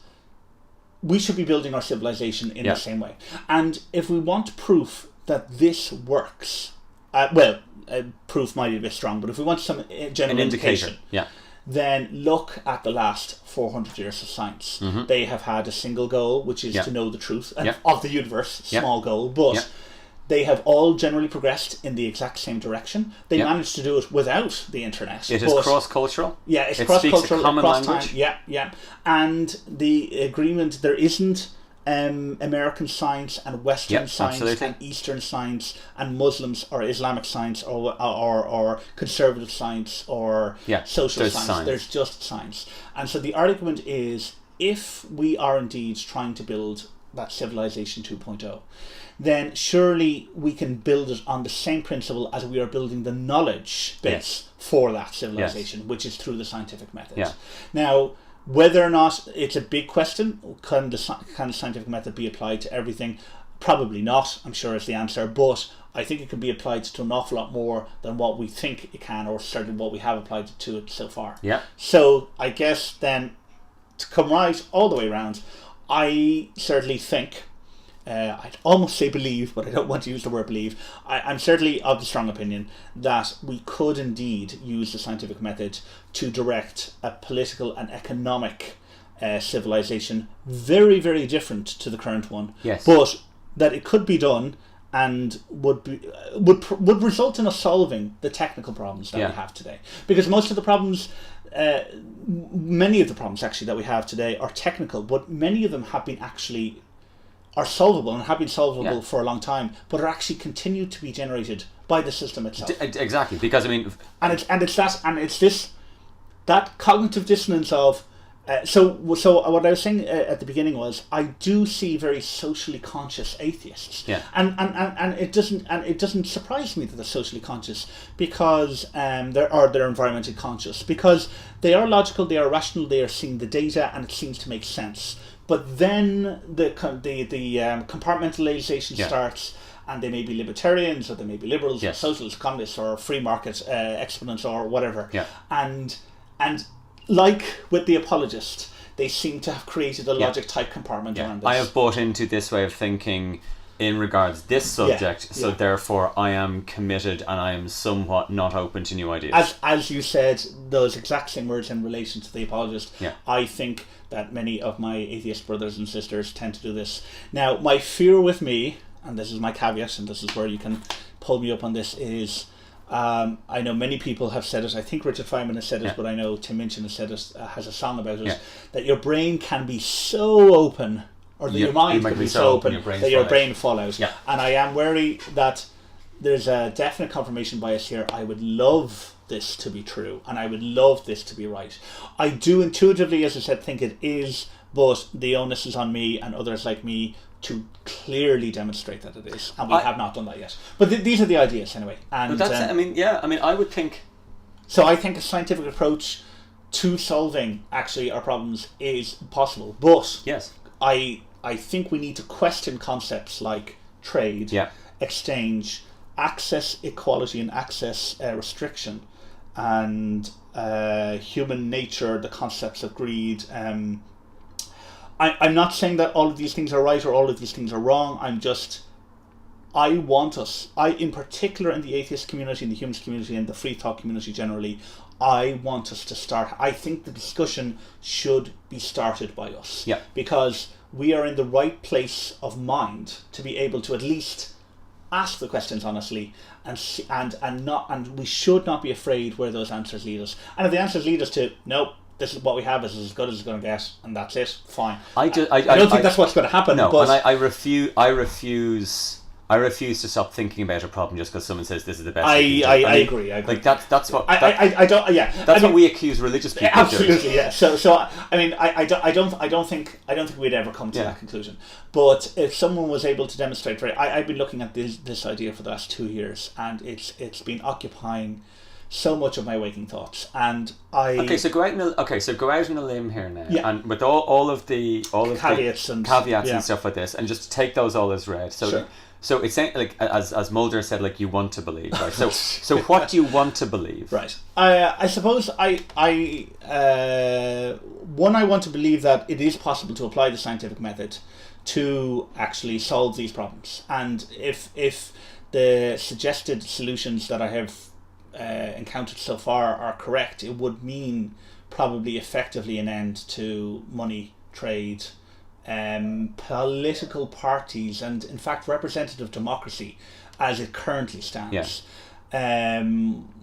we should be building our civilization in the same way. And if we want proof that this works, proof might be a bit strong, but if we want some general indication, then look at the last 400 years of science. They have had a single goal, which is to know the truth of the universe, small goal, but they have all generally progressed in the exact same direction. They managed to do it without the internet. It is cross-cultural. Yeah, it's it cross-cultural, speaks a common across language. time. Yeah. And the agreement, there isn't American science and Western science and Eastern science and Muslims or Islamic science or conservative science or social science. There's just science. And so the argument is, if we are indeed trying to build that civilization 2.0, then surely we can build it on the same principle as we are building the knowledge base for that civilization, which is through the scientific method. Now, whether or not it's a big question, can the scientific method be applied to everything? Probably not, I'm sure is the answer, but I think it can be applied to an awful lot more than what we think it can, or certainly what we have applied to it so far. So I guess then, to come right all the way around, I certainly think, I'd almost say believe, but I don't want to use the word believe. I'm certainly of the strong opinion that we could indeed use the scientific method to direct a political and economic civilization very, very different to the current one. But that it could be done and would result in us solving the technical problems that we have today. Because most of the problems, many of the problems actually that we have today are technical, but many of them are solvable and have been solvable for a long time, but are actually continued to be generated by the system itself. Exactly, because I mean, it's this that cognitive dissonance of. So what I was saying at the beginning was, I do see very socially conscious atheists, and it doesn't surprise me that they're socially conscious, because they're environmentally conscious, because they are logical, they are rational, they are seeing the data, and it seems to make sense. But then the compartmentalization starts, and they may be libertarians, or they may be liberals, or socialists, communists, or free market exponents, or whatever. And like with the apologist, they seem to have created a logic type compartment around this. I have bought into this way of thinking in regards this subject, so therefore I am committed and I am somewhat not open to new ideas. As you said, those exact same words in relation to the apologist. I think that many of my atheist brothers and sisters tend to do this. Now, my fear with me, and this is my caveat, and this is where you can pull me up on this, is I know many people have said it. I think Richard Feynman has said it, but I know Tim Minchin has said it, has a song about it, that your brain can be so open, or that your mind can be so open that your brain fall out. And I am wary that there's a definite confirmation bias here. I would love this to be true, and I would love this to be right. I do intuitively, as I said, think it is, but the onus is on me and others like me to clearly demonstrate that it is, and we have not done that yet. But these are the ideas anyway. And but that's, I would think. So I think a scientific approach to solving actually our problems is possible, but I think we need to question concepts like trade, exchange, access equality and access restriction, and human nature, the concepts of greed. I'm not saying that all of these things are right or all of these things are wrong. I want us, in particular in the atheist community, in the humanist community, and the Freethought community generally, I want us to start. I think the discussion should be started by us. Because we are in the right place of mind to be able to at least ask the questions honestly, and we should not be afraid where those answers lead us. And if the answers lead us to, nope, this is what we have, is as good as it's going to get, and that's it, fine. I don't think that's what's going to happen. No, but and I refuse to stop thinking about a problem just because someone says this is the best. I agree. Like that's what I don't. Yeah, that's what we accuse religious people of doing. Absolutely, yeah. So I mean, I don't think we'd ever come to that conclusion. But if someone was able to demonstrate, I've been looking at this idea for the last 2 years, and it's been occupying so much of my waking thoughts, and so go out on a limb here now, Yeah. and with all of the caveats and stuff like this, and just take those all as read. So Sure. so it's like as Mulder said, like you want to believe, right? So what do you want to believe? Right. I suppose I want to believe that it is possible to apply the scientific method to actually solve these problems, and if the suggested solutions that I have encountered so far are correct, it would mean probably effectively an end to money, trade, political parties, and in fact representative democracy as it currently stands.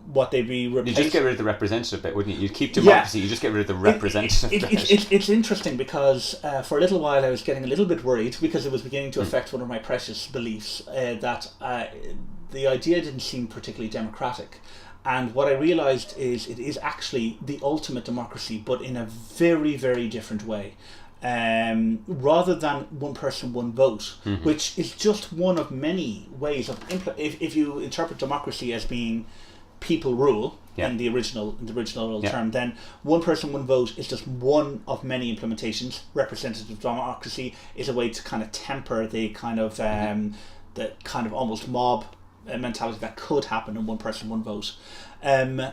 What they'd be You just get rid of the representative bit, wouldn't you? You'd keep democracy, you just get rid of the representative bit. It's interesting because for a little while I was getting a little bit worried because it was beginning to affect one of my precious beliefs, that the idea didn't seem particularly democratic. And what I realised is it is actually the ultimate democracy, but in a very, very different way. Rather than one person, one vote, which is just one of many ways of if you interpret democracy as being people rule in the original term, then one person, one vote is just one of many implementations. Representative democracy is a way to kind of temper the kind of almost mob mentality that could happen in one person, one vote. And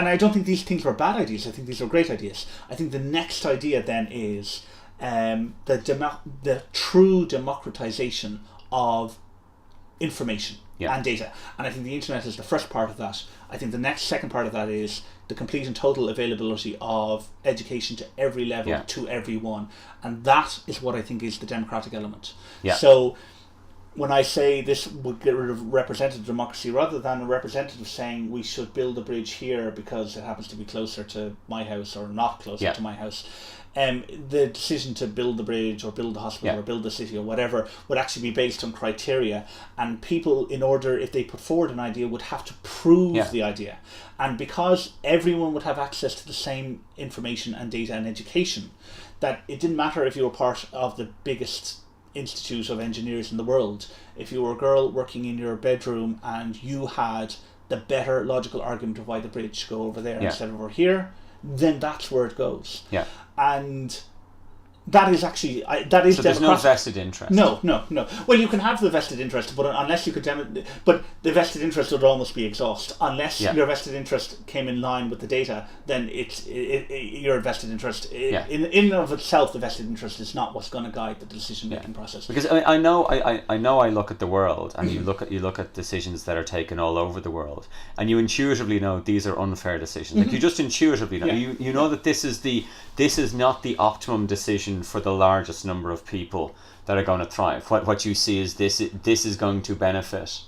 I don't think these things were bad ideas. I think these are great ideas. I think the next idea then is the true democratization of information and data. And I think the internet is the first part of that. I think the second part of that is the complete and total availability of education to every level, to everyone. And that is what I think is the democratic element. So when I say this would get rid of representative democracy, rather than a representative saying we should build a bridge here because it happens to be closer to my house or not closer to my house, the decision to build the bridge or build the hospital or build the city or whatever would actually be based on criteria, and people, in order, if they put forward an idea, would have to prove the idea. And because everyone would have access to the same information and data and education, that it didn't matter if you were part of the biggest institute of engineers in the world. If you were a girl working in your bedroom and you had the better logical argument of why the bridge should go over there instead of over here, then that's where it goes. And that is actually so there's no vested interest. No. Well, you can have the vested interest, but unless you could but the vested interest would almost be exhaust. Unless your vested interest came in line with the data, then your vested interest in and of itself, the vested interest is not what's going to guide the decision making process. Because I know I look at the world, and you look at decisions that are taken all over the world, and you intuitively know these are unfair decisions. Like you just intuitively know. You know that this is not the optimum decision for the largest number of people that are going to thrive. What you see is this is going to benefit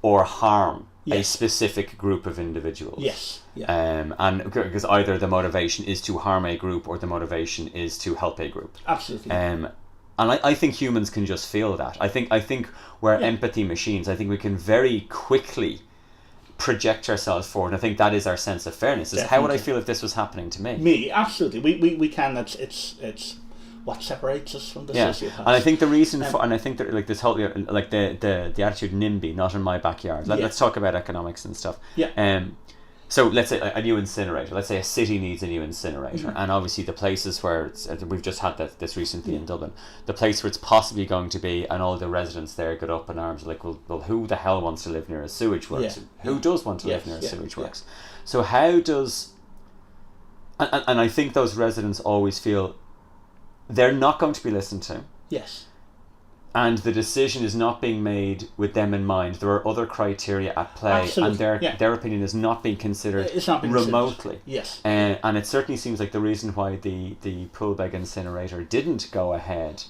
or harm a specific group of individuals. And because either the motivation is to harm a group or the motivation is to help a group. Absolutely. And I think humans can just feel that. I think we're empathy machines. I think we can very quickly project ourselves forward. I think that is our sense of fairness. Is how would I feel if this was happening to me? Absolutely. We can. It's what separates us from the sociopaths. And I think the reason for, and I think that like this whole, like the attitude NIMBY, not in my backyard. Let's talk about economics and stuff. So let's say a new incinerator. Let's say a city needs a new incinerator, and obviously the places where we've just had this recently in Dublin, the place where it's possibly going to be, and all the residents there get up in arms like, well, who the hell wants to live near a sewage works? Who does want to live near a sewage works? So how does, and I think those residents always feel they're not going to be listened to. And the decision is not being made with them in mind. There are other criteria at play, and their opinion is not being considered remotely. And it certainly seems like the reason why the Poolbeg incinerator didn't go ahead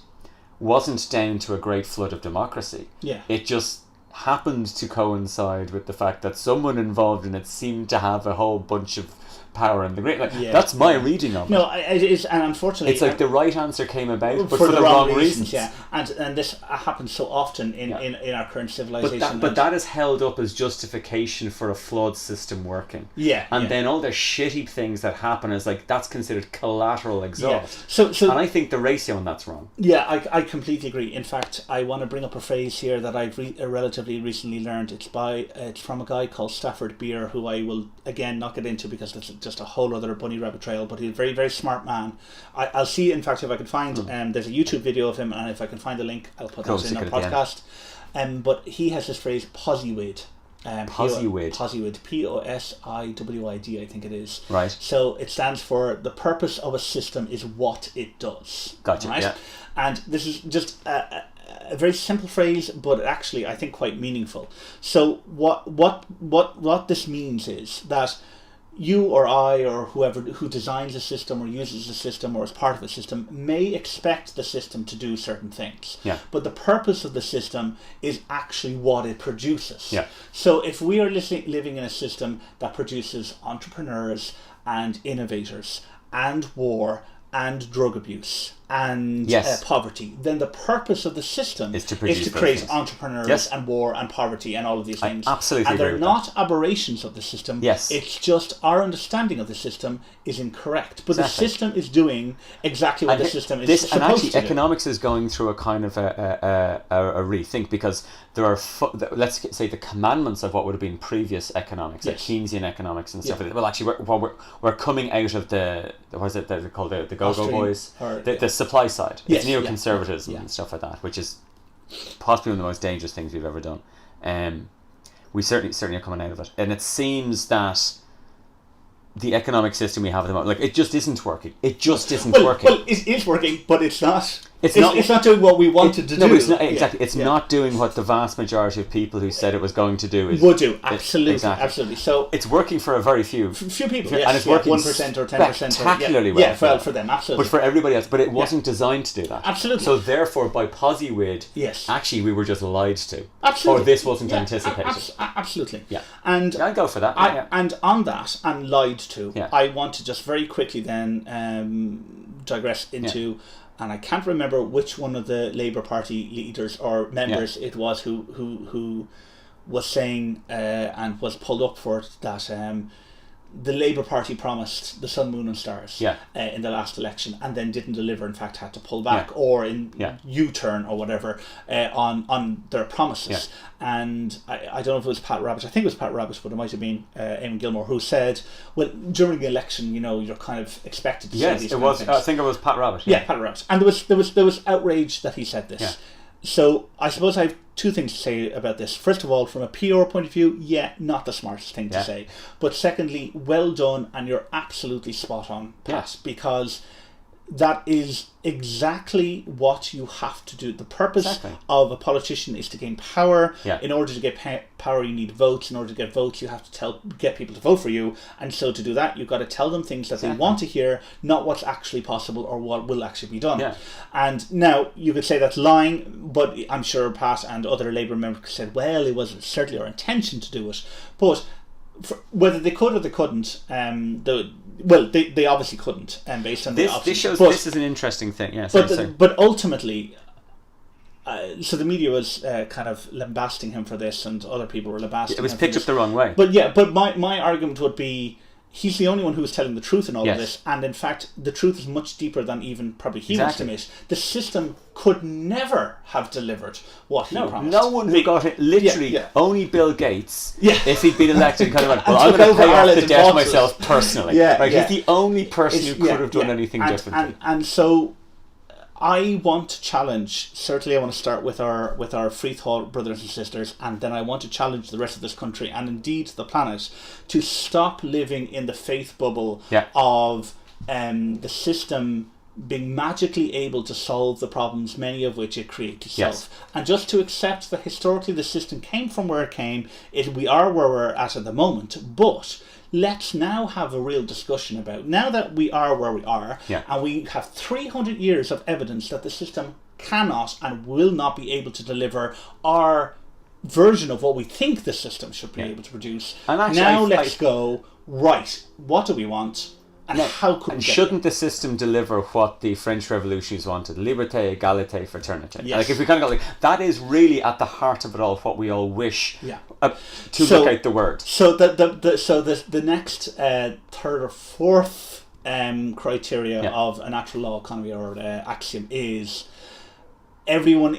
wasn't down to a great flood of democracy. It just happened to coincide with the fact that someone involved in it seemed to have a whole bunch of power and the great. That's my reading of it. No, it is, and unfortunately, it's like the right answer came about, but for the wrong reasons. Yeah, and this happens so often in our current civilization. But that is held up as justification for a flawed system working. Yeah, and then all the shitty things that happen is like that's considered collateral exhaust. So and I think the ratio on that's wrong. Yeah, I completely agree. In fact, I want to bring up a phrase here that I've relatively recently learned. It's from a guy called Stafford, who I will again not get into because it's just a whole other bunny rabbit trail. But he's a very, very smart man. I'll see, in fact, if I can find. There's a YouTube video of him, and if I can find the link, I'll put that in our podcast. But he has this phrase POSIWID. POSIWID. POSIWID. POSIWID, I think it is. Right. So it stands for the purpose of a system is what it does. Gotcha. Right? Yeah. And this is just a very simple phrase, but actually I think quite meaningful. So what this means is that you or I or whoever who designs a system or uses a system or is part of a system may expect the system to do certain things. Yeah. But the purpose of the system is actually what it produces. Yeah. So if we are living in a system that produces entrepreneurs and innovators and war and drug abuse and poverty, then the purpose of the system is to create entrepreneurs and war and poverty and all of these things. Absolutely. And they're not aberrations of the system. Yes. It's just our understanding of the system is incorrect. But the system is doing exactly what the system is supposed to do. And actually economics is going through a kind of a rethink, because there are, let's say, the commandments of what would have been previous economics, like Keynesian economics and stuff like that. Well, actually, we're coming out of what is it they're called, the go-go boys? The supply side. It's neoconservatism and stuff like that, which is possibly one of the most dangerous things we've ever done. We certainly are coming out of it. And it seems that the economic system we have at the moment, like, it just isn't working. It just isn't working. Well, it is working, but it's not. It's not doing what we wanted to do. No, but it's not, exactly. It's not doing what the vast majority of people who said it was going to do would do. Absolutely, absolutely. So it's working for a very few people, and it's working 1% or 10%. Spectacularly well. Yeah, well, for them, absolutely. But for everybody else, but it wasn't designed to do that. Absolutely. So therefore, by POSIWID, actually, we were just lied to. Absolutely. Or this wasn't anticipated. Absolutely. Yeah. And I'd go for that. And on that, and lied to, I want to just very quickly then digress into. And I can't remember which one of the Labour Party leaders or members it was who was saying and was pulled up for it, that the Labour Party promised the sun, moon and stars in the last election and then didn't deliver, in fact had to pull back or in U-turn or whatever on their promises. And I don't know if it was Pat Rabbit, I think it was Pat Rabbit, but it might have been Eamon Gilmore, who said, well, during the election, you're kind of expected to say these kind of things. I think it was Pat Rabbit. Yeah, Pat Rabbit. And there was outrage that he said this. Yeah. So I suppose I have two things to say about this. First of all, from a PR point of view, not the smartest thing to say. But secondly, well done, and you're absolutely spot on, Pat, because that is exactly what you have to do. The purpose of a politician is to gain power. In order to get power, you need votes. In order to get votes, you have to get people to vote for you. And so to do that, you've got to tell them things that they want to hear, not what's actually possible or what will actually be done. And now, you could say that's lying, but I'm sure Pat and other Labour members said, well, it was certainly our intention to do it. But whether they could or they couldn't, they obviously couldn't, based on the options. This shows this is an interesting thing. But ultimately, so the media was kind of lambasting him for this, and other people were lambasting him. It was picked up the wrong way. But my argument would be, he's the only one who is telling the truth in all of this, and in fact, the truth is much deeper than even probably he wants to admit. The system could never have delivered what he promised. No one who got it, literally, only Bill Gates, if he'd been elected, kind of like, well, I'm going to pay off the debt myself personally. He's the only person who could have done anything differently. And so, I want to challenge, certainly I want to start with our Freethought brothers and sisters, and then I want to challenge the rest of this country, and indeed the planet, to stop living in the faith bubble of the system being magically able to solve the problems, many of which it creates itself. And just to accept that historically the system came from where it came, we are where we're at the moment, but let's now have a real discussion about, now that we are where we are, and we have 300 years of evidence that the system cannot and will not be able to deliver our version of what we think the system should be able to produce. And actually, now let's go, right, what do we want? And how could we shouldn't the system deliver what the French revolutions wanted? Liberté, égalité, fraternité. Yes. Like, if we kind of go like, that is really at the heart of it all, what we all wish to So- look out the word. So the next third or fourth criteria of a natural law economy or axiom is everyone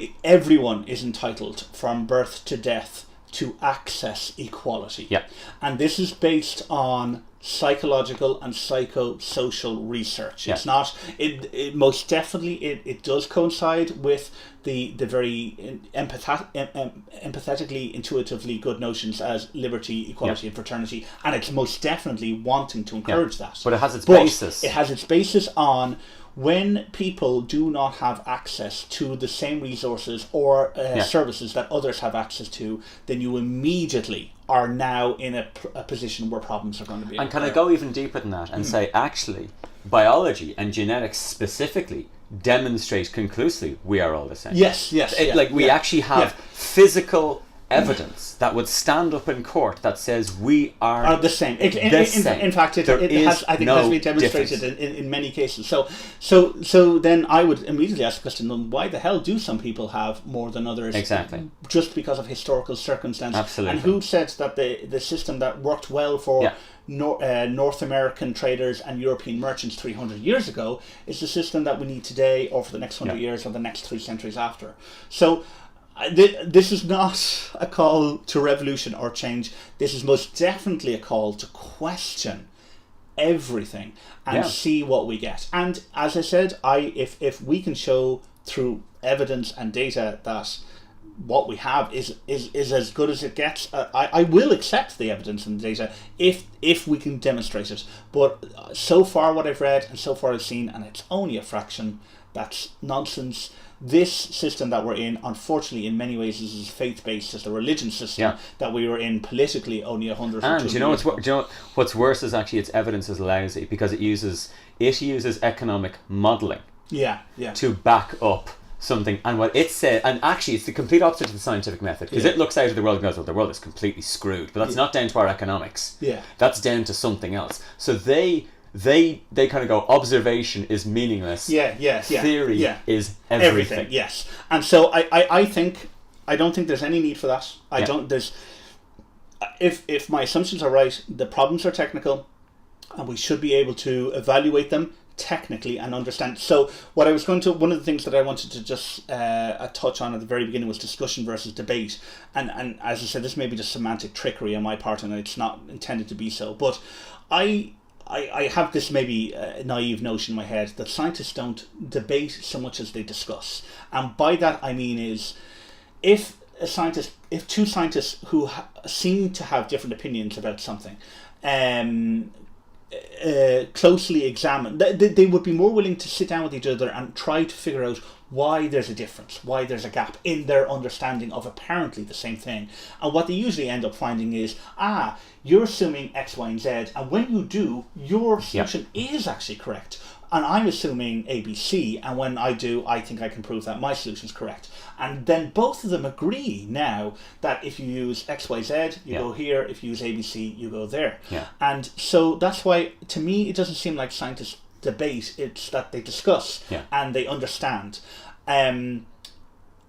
is entitled from birth to death to access equality. Yeah. And this is based on psychological and psychosocial research. Yeah. It's not. It most definitely it does coincide with the very empathetically, intuitively good notions as liberty, equality, and fraternity, and it's most definitely wanting to encourage that. But it has its basis. It has its basis on when people do not have access to the same resources or services that others have access to, then you immediately are now in a position where problems are going to be. And can I go even deeper than that and say, actually, biology and genetics specifically demonstrate conclusively we are all the same. Yes. We actually have physical evidence that would stand up in court that says we are the same. same. In fact, it has been demonstrated in many cases. So then I would immediately ask the question: then why the hell do some people have more than others? Exactly. Just because of historical circumstance. Absolutely. And who said that the system that worked well for North American traders and European merchants 300 years ago is the system that we need today, or for the next 100 years, or the next 3 centuries after? So. This is not a call to revolution or change. This is most definitely a call to question everything and see what we get. And as I said, if we can show through evidence and data that what we have is as good as it gets, I will accept the evidence and the data if we can demonstrate it. But so far what I've read and so far I've seen, and it's only a fraction, that's nonsense. This system that we're in, unfortunately, in many ways, is as faith-based as the religion system that we were in politically only 100 or 200 years ago. Do you know what's worse is actually its evidence is lousy because it uses economic modelling to back up something. And what it said, and actually it's the complete opposite to the scientific method, because it looks out at the world and goes, well, the world is completely screwed. But that's not down to our economics. That's down to something else. So they kind of go, observation is meaningless. Theory is everything. Yes. And so I don't think there's any need for that. If my assumptions are right, the problems are technical and we should be able to evaluate them technically and understand. So one of the things that I wanted to just touch on at the very beginning was discussion versus debate. And as I said, this may be just semantic trickery on my part and it's not intended to be so. But I have this maybe naive notion in my head that scientists don't debate so much as they discuss. And by that I mean is if two scientists who seem to have different opinions about something closely examine, they would be more willing to sit down with each other and try to figure out why there's a difference, why there's a gap in their understanding of apparently the same thing. And what they usually end up finding is, you're assuming X, Y, and Z, and when you do, your solution is actually correct. And I'm assuming A, B, C, and when I do, I think I can prove that my solution is correct. And then both of them agree now that if you use X, Y, Z, you go here. If you use A, B, C, you go there. And so that's why, to me, it doesn't seem like scientists debate. It's that they discuss and they understand. And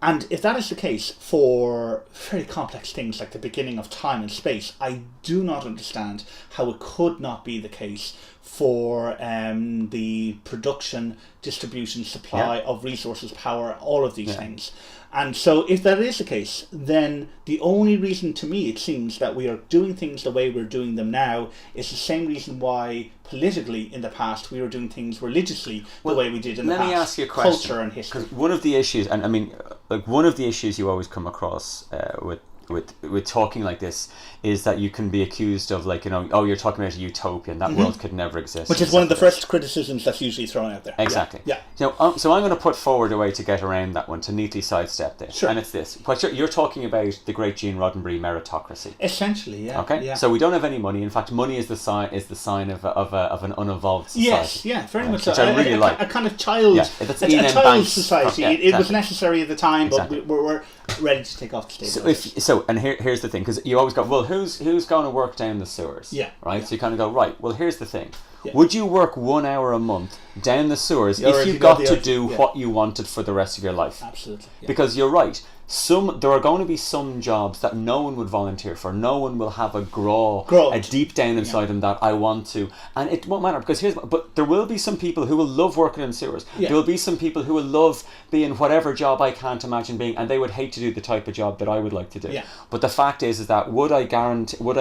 if that is the case for very complex things like the beginning of time and space, I do not understand how it could not be the case for the production, distribution, supply of resources, power, all of these things. And so if that is the case, then the only reason to me it seems that we are doing things the way we're doing them now is the same reason why politically in the past we were doing things religiously the way we did in the past. Let me ask you a question. Culture and history. Because one of the issues, and I mean, like one of the issues you always come across with talking like this is that you can be accused of, like, you're talking about a utopia and that world could never exist. Which is one of the first criticisms that's usually thrown out there. Exactly. Yeah. So I'm going to put forward a way to get around that one, to neatly sidestep this. Sure. And it's this. You're talking about the great Gene Roddenberry meritocracy. Essentially, yeah. Okay. Yeah. So we don't have any money. In fact, money is the sign of an unevolved society. Yes, yeah, very much so. Which I really like. A kind of child, that's a Ian child Banks. society. Yeah, it was necessary at the time, exactly. but ready to take off the stabilizers. And here's the thing, because you always go, well, who's going to work down the sewers? Yeah. Right? Yeah. So you kind of go, right, well, here's the thing. Yeah. Would you work 1 hour a month down the sewers if you got to do what you wanted for the rest of your life? Absolutely. Yeah. Because you're right. There are going to be some jobs that no one would volunteer for. No one will have a deep down inside them that I want to, and it won't matter because but there will be some people who will love working in sewers. Yeah. There will be some people who will love being whatever job I can't imagine being, and they would hate to do the type of job that I would like to do. Yeah. But the fact is that would I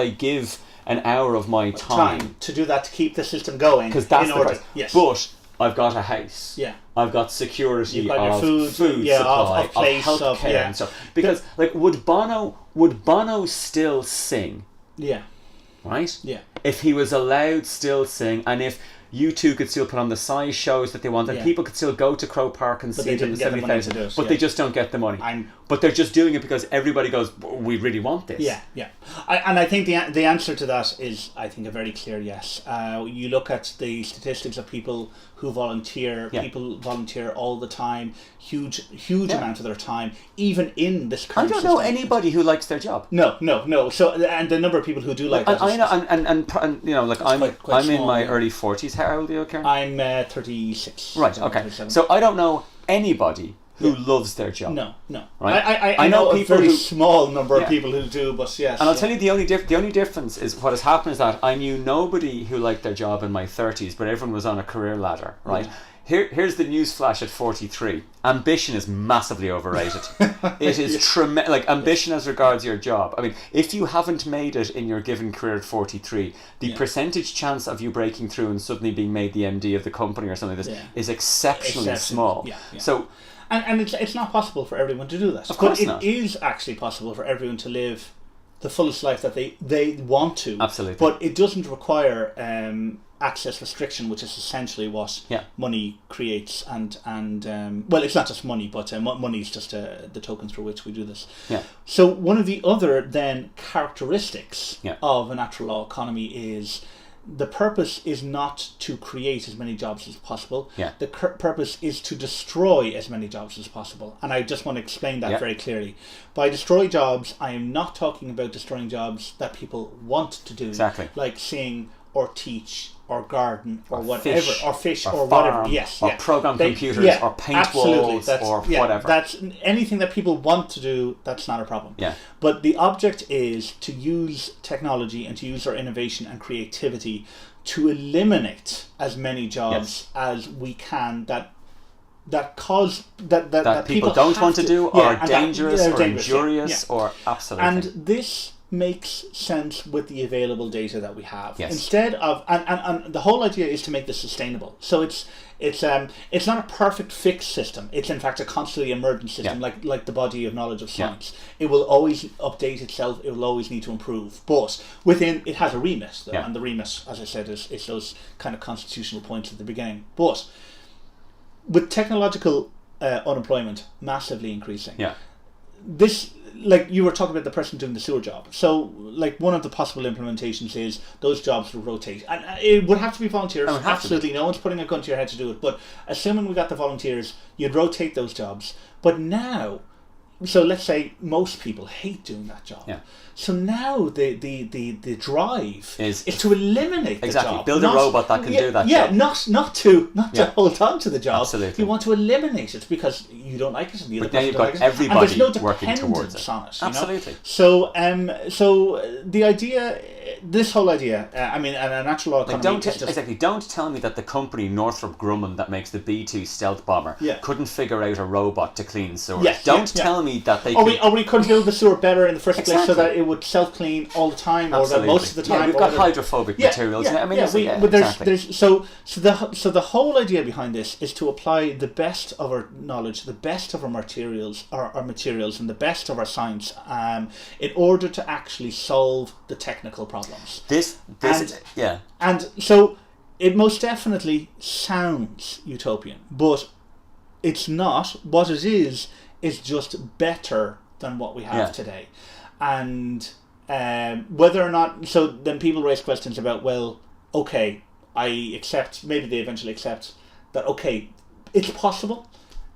give an hour of my time to do that, to keep the system going? Because that's the price. Yes. But I've got a house. Yeah. I've got security got of your food supply, of place, of healthcare and stuff. Because would Bono still sing? Yeah. Right? Yeah. If he was allowed still sing, and if U2 could still put on the size shows that they want, and people could still go to Crow Park and see them in 70,000, but they just don't get the money. But they're just doing it because everybody goes, we really want this. Yeah, yeah. And I think the answer to that is, I think, a very clear yes. You look at the statistics of people who volunteer. People volunteer all the time, huge amount of their time, even in this current I don't know anybody who likes their job. No. So, and the number of people who do like that. I know, and you know, like I'm quite in small, my early 40s. How old are you, Ciarán? I'm 36. Right. Okay. So I don't know anybody who loves their job. No. Right? I know a very small number of people who do, but yes. And I'll tell you the only difference is what has happened is that I knew nobody who liked their job in my 30s, but everyone was on a career ladder, right? Here's the news flash at 43. Ambition is massively overrated. It is tremendous. Like, ambition as regards your job. I mean, if you haven't made it in your given career at 43, the percentage chance of you breaking through and suddenly being made the MD of the company or something like this is exceptionally small. Yeah. So, and it's not possible for everyone to do that. Of course not. It is actually possible for everyone to live the fullest life that they want to. Absolutely. But it doesn't require access restriction, which is essentially what money creates. And well, it's not just money, but money is just the tokens for which we do this. Yeah. So one of the other then characteristics of a natural law economy is the purpose is not to create as many jobs as possible. The purpose is to destroy as many jobs as possible. And I just want to explain that very clearly. By destroy jobs, I am not talking about destroying jobs that people want to do. Exactly. Like sing or teach or garden or whatever, fish or or farm, whatever. Yes. Or program computers or paint walls or whatever. That's anything that people want to do. That's not a problem. Yeah. But the object is to use technology and to use our innovation and creativity to eliminate as many jobs as we can that people don't want to do, or are dangerous or injurious or absolutely. And this makes sense with the available data that we have. Yes. Instead of and the whole idea is to make this sustainable. So it's not a perfect fixed system. It's in fact a constantly emergent system, like the body of knowledge of science. It will always update itself. It will always need to improve. But within it has a remit, though, and the remit, as I said, is those kind of constitutional points at the beginning. But with technological unemployment massively increasing, this, like you were talking about the person doing the sewer job. So, like, one of the possible implementations is those jobs will rotate, and it would have to be volunteers. Absolutely, no one's putting a gun to your head to do it. But assuming we got the volunteers, you'd rotate those jobs. But now, so let's say most people hate doing that job. So now the drive is to eliminate the job. Build a robot that can do that job. Not to hold on to the job. Absolutely. You want to eliminate it because you don't like it, and the other but now you've got everybody working towards it. On it, absolutely. So the idea, this whole idea, I mean, and a natural law economy. Don't tell me that the company Northrop Grumman that makes the B-2 stealth bomber couldn't figure out a robot to clean sewers. Don't tell me that they. Or we couldn't build the sewer better in the first place so that it would self-clean all the time, or that most of the time. We've got hydrophobic materials. I mean, so the whole idea behind this is to apply the best of our knowledge, the best of our materials, and the best of our science, in order to actually solve the technical problems. And so it most definitely sounds utopian, but it's not. What it is just better than what we have today. And whether or not, so then people raise questions about, well, okay, I accept, maybe they eventually accept that, okay, it's possible,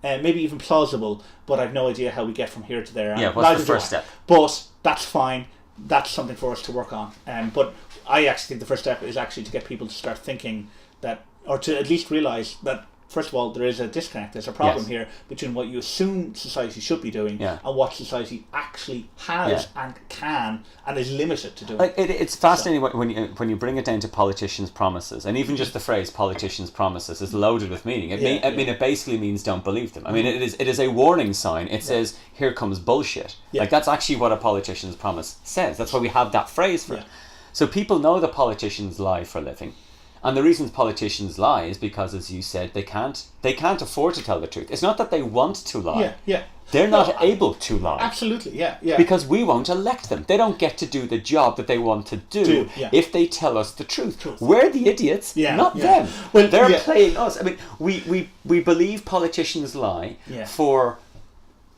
maybe even plausible, but I've no idea how we get from here to there. Yeah, what's the first step? But that's fine. That's something for us to work on. But I actually think the first step is actually to get people to start thinking that, or to at least realise that, first of all, there is a disconnect. There's a problem here between what you assume society should be doing and what society actually has and can and is limited to doing. Like it's fascinating when you bring it down to politicians' promises, and even just the phrase "politicians' promises" is loaded with meaning. It basically means don't believe them. I mean, it is a warning sign. It says here comes bullshit. Like that's actually what a politician's promise says. That's why we have that phrase for it. So people know that politicians lie for a living. And the reason politicians lie is because, as you said, they can't afford to tell the truth. It's not that they want to lie. They're not able to lie. Absolutely, Because we won't elect them. They don't get to do the job that they want to do if they tell us the truth. We're the idiots, not them. Well, they're playing us. I mean, we believe politicians lie for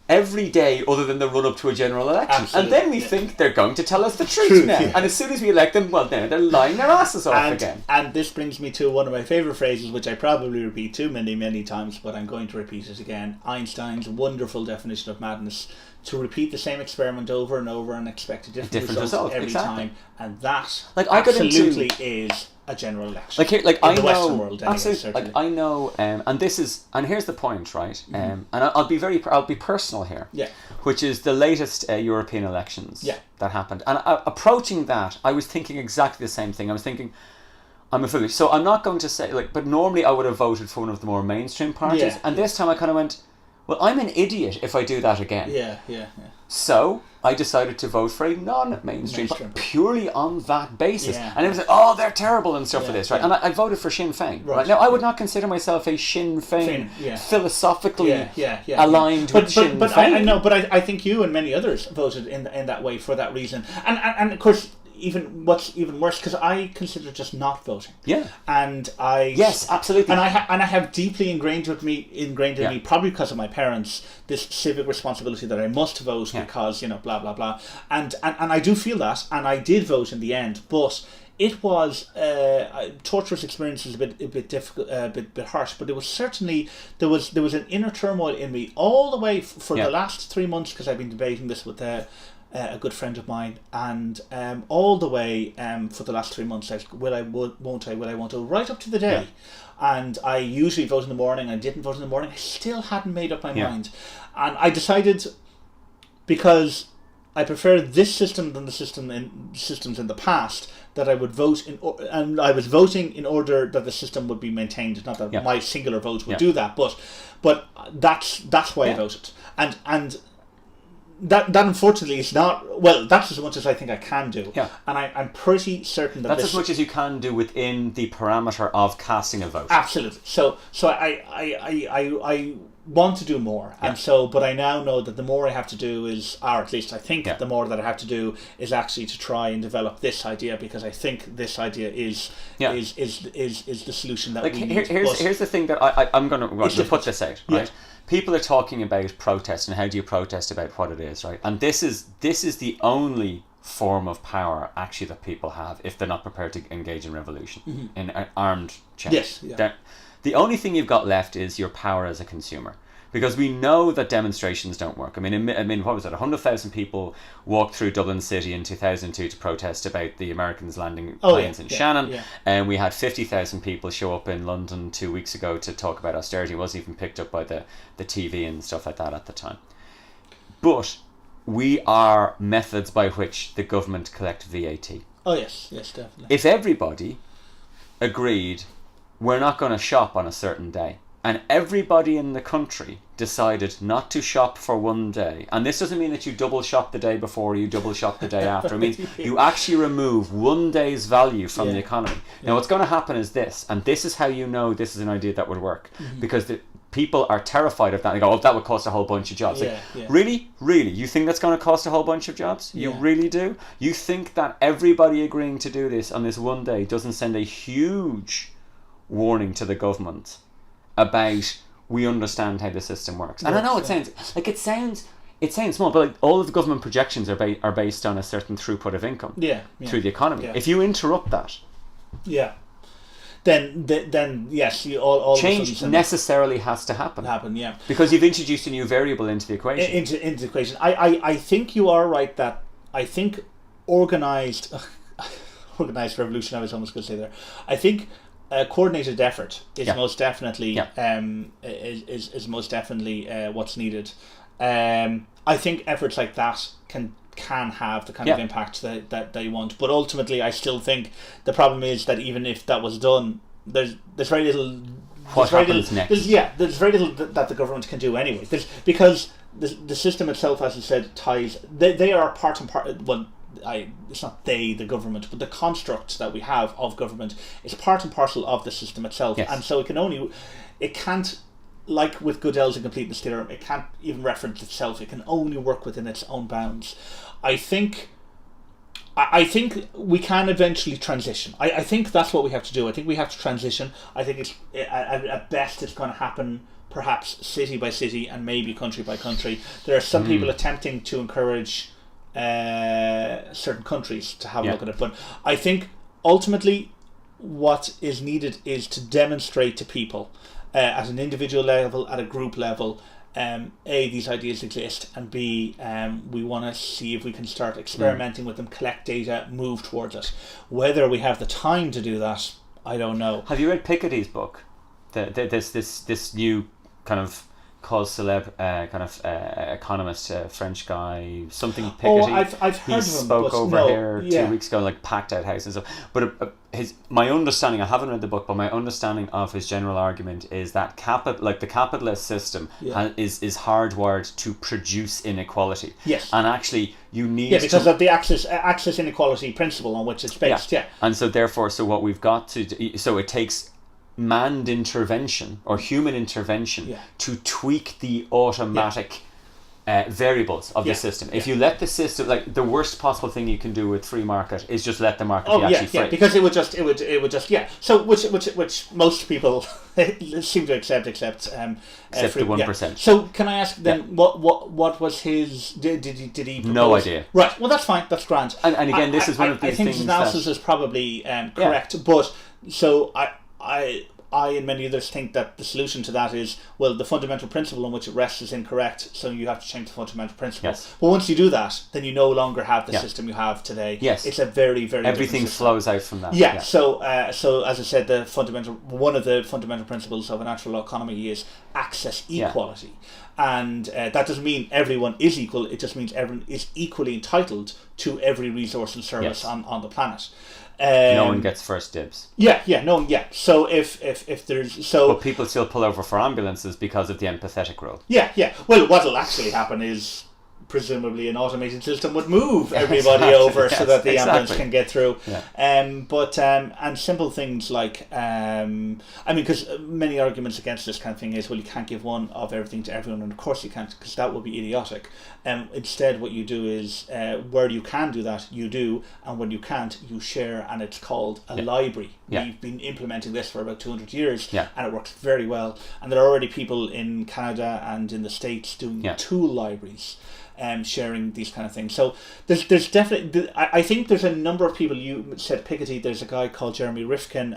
every day other than the run-up to a general election. And then we think they're going to tell us the truth now. And as soon as we elect them, well, then they're lying their asses off again. And this brings me to one of my favourite phrases, which I probably repeat too many times, but I'm going to repeat it again. Einstein's wonderful definition of madness: to repeat the same experiment over and over and expect a different result every time. And that absolutely is a general election. I the know, Western world, anyway, absolutely. I know, and here's the point, right? And I'll be personal here. Which is the latest European elections that happened, and approaching that, I was thinking exactly the same thing. I was thinking, I'm a foolish, so I'm not going to say but normally I would have voted for one of the more mainstream parties, and this time I kind of went, well, I'm an idiot if I do that again. So I decided to vote for a non-mainstream purely on that basis. And it was like, oh, they're terrible and stuff for this, right? And I voted for Sinn Féin. Right. Now, I would not consider myself a Sinn Féin philosophically aligned with Sinn Féin. I know, but I think you and many others voted in that way for that reason. And of course, what's even worse, because I consider just not voting. And absolutely. And I have deeply ingrained in me, probably because of my parents, this civic responsibility that I must vote because blah blah blah. And I do feel that, and I did vote in the end, but it was torturous experiences, a bit difficult, a bit harsh, but it was certainly there was an inner turmoil in me all the way for the last 3 months, because I've been debating this with a good friend of mine, and all the way for the last 3 months, won't I, right up to the day. And I usually vote in the morning. I didn't vote in the morning. I still hadn't made up my mind, and I decided, because I prefer this system than the systems in the past, that I would vote and I was voting in order that the system would be maintained. Not that my singular vote would do that, but that's why I voted, and. That unfortunately is not, well, that's as much as I think I can do. And I'm pretty certain that that's as much as you can do within the parameter of casting a vote. Absolutely. So I want to do more, and but I now know that the more I have to do is, or at least I think the more that I have to do is actually to try and develop this idea, because I think this idea is the solution that we need. Here's the thing that I'm going to put this out, right? People are talking about protest and how do you protest about what it is, right? And this is the only form of power actually that people have if they're not prepared to engage in revolution, in an armed change. The only thing you've got left is your power as a consumer. Because we know that demonstrations don't work. I mean, what was it? 100,000 people walked through Dublin City in 2002 to protest about the Americans landing planes in Shannon, and we had 50,000 people show up in London 2 weeks ago to talk about austerity. It wasn't even picked up by the TV and stuff like that at the time. But we are methods by which the government collect VAT. Oh yes, definitely. If everybody agreed, we're not going to shop on a certain day, and everybody in the country decided not to shop for one day, and this doesn't mean that you double shop the day before, you double shop the day after. It means you actually remove one day's value from the economy. Now what's going to happen is this, and this is how you know this is an idea that would work, because the people are terrified of that. They go, oh, that would cost a whole bunch of jobs. Really? You think that's going to cost a whole bunch of jobs? You really do? You think that everybody agreeing to do this on this one day doesn't send a huge warning to the government about, we understand how the system works? And I know it sounds small, but all of the government projections are based on a certain through of income through the economy. If you interrupt that, then yes, all change necessarily has to happen. Yeah, because you've introduced a new variable into the equation. Into the equation. I think you are right that I think organized revolution. I was almost going to say there. I think coordinated effort is most definitely is most definitely what's needed. I think efforts like that can have the kind of impact that they want, but ultimately I still think the problem is that even if that was done, there's very little. What happens next? There's very little that the government can do anyway. Because the system itself, as I said, ties. They are part and part. Well, it's not the government, but the construct that we have of government is part and parcel of the system itself, and so it can't. Like with Gödel's Incompleteness Theorem, it can't even reference itself. It can only work within its own bounds. I think we can eventually transition. I think that's what we have to do. I think we have to transition. I think it's at best it's going to happen perhaps city by city and maybe country by country. There are some people attempting to encourage certain countries to have a look at it, but I think ultimately what is needed is to demonstrate to people at an individual level, at a group level, A, these ideas exist, and B, we want to see if we can start experimenting with them, collect data, move towards it. Whether we have the time to do that, I don't know. Have you read Piketty's book? This new kind of cause celeb economist, French guy, something Piketty. I've heard of him. He spoke over here 2 weeks ago, like packed out house and stuff. But my understanding, I haven't read the book, but my understanding of his general argument is that the capitalist system is hardwired to produce inequality. Yes. And actually, you need because of the access inequality principle on which it's based. Yeah. And so therefore, what we've got to do, so it takes manned intervention or human intervention to tweak the automatic variables of the system. If you let the system, like the worst possible thing you can do with free market is just let the market be actually free. Because it would just So which most people seem to accept except the 1%. So can I ask then what was his? Did he propose? No idea. Right. Well, that's fine. That's grand. And again, this is one of these things. I think his analysis is probably correct, but so I and many others think that the solution to that is, well, the fundamental principle on which it rests is incorrect, so you have to change the fundamental principle. Yes. But once you do that, then you no longer have the system you have today. Yes. It's a very, very everything flows out from that. Yeah. So as I said, one of the fundamental principles of a natural economy is access equality. And that doesn't mean everyone is equal, it just means everyone is equally entitled to every resource and service on the planet. No one gets first dibs. So if there's but people still pull over for ambulances because of the empathetic rule. Well, what'll actually happen is presumably an automated system would move everybody over so that the ambulance can get through. And simple things like because many arguments against this kind of thing is, well, you can't give one of everything to everyone, and of course you can't, because that would be idiotic. Instead, what you do is where you can do that, you do, and when you can't, you share, and it's called a library. We've been implementing this for about 200 years, and it works very well. And there are already people in Canada and in the States doing tool libraries. Sharing these kind of things. So there's definitely, I think there's a number of people. You said Piketty. There's a guy called Jeremy Rifkin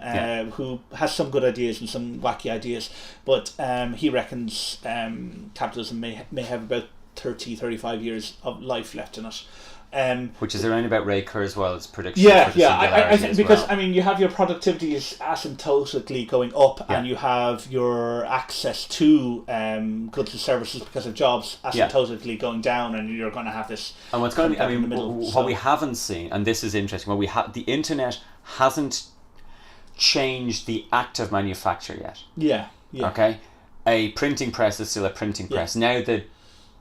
who has some good ideas and some wacky ideas, but he reckons capitalism may have about 35 years of life left in it. Which is around about Ray Kurzweil's prediction. I think because you have your productivity is asymptotically going up, and you have your access to goods and services because of jobs asymptotically going down, and you're going to have this. And what's going to what we haven't seen, and this is interesting, the internet hasn't changed the act of manufacture yet. Okay, a printing press is still a printing press. Now the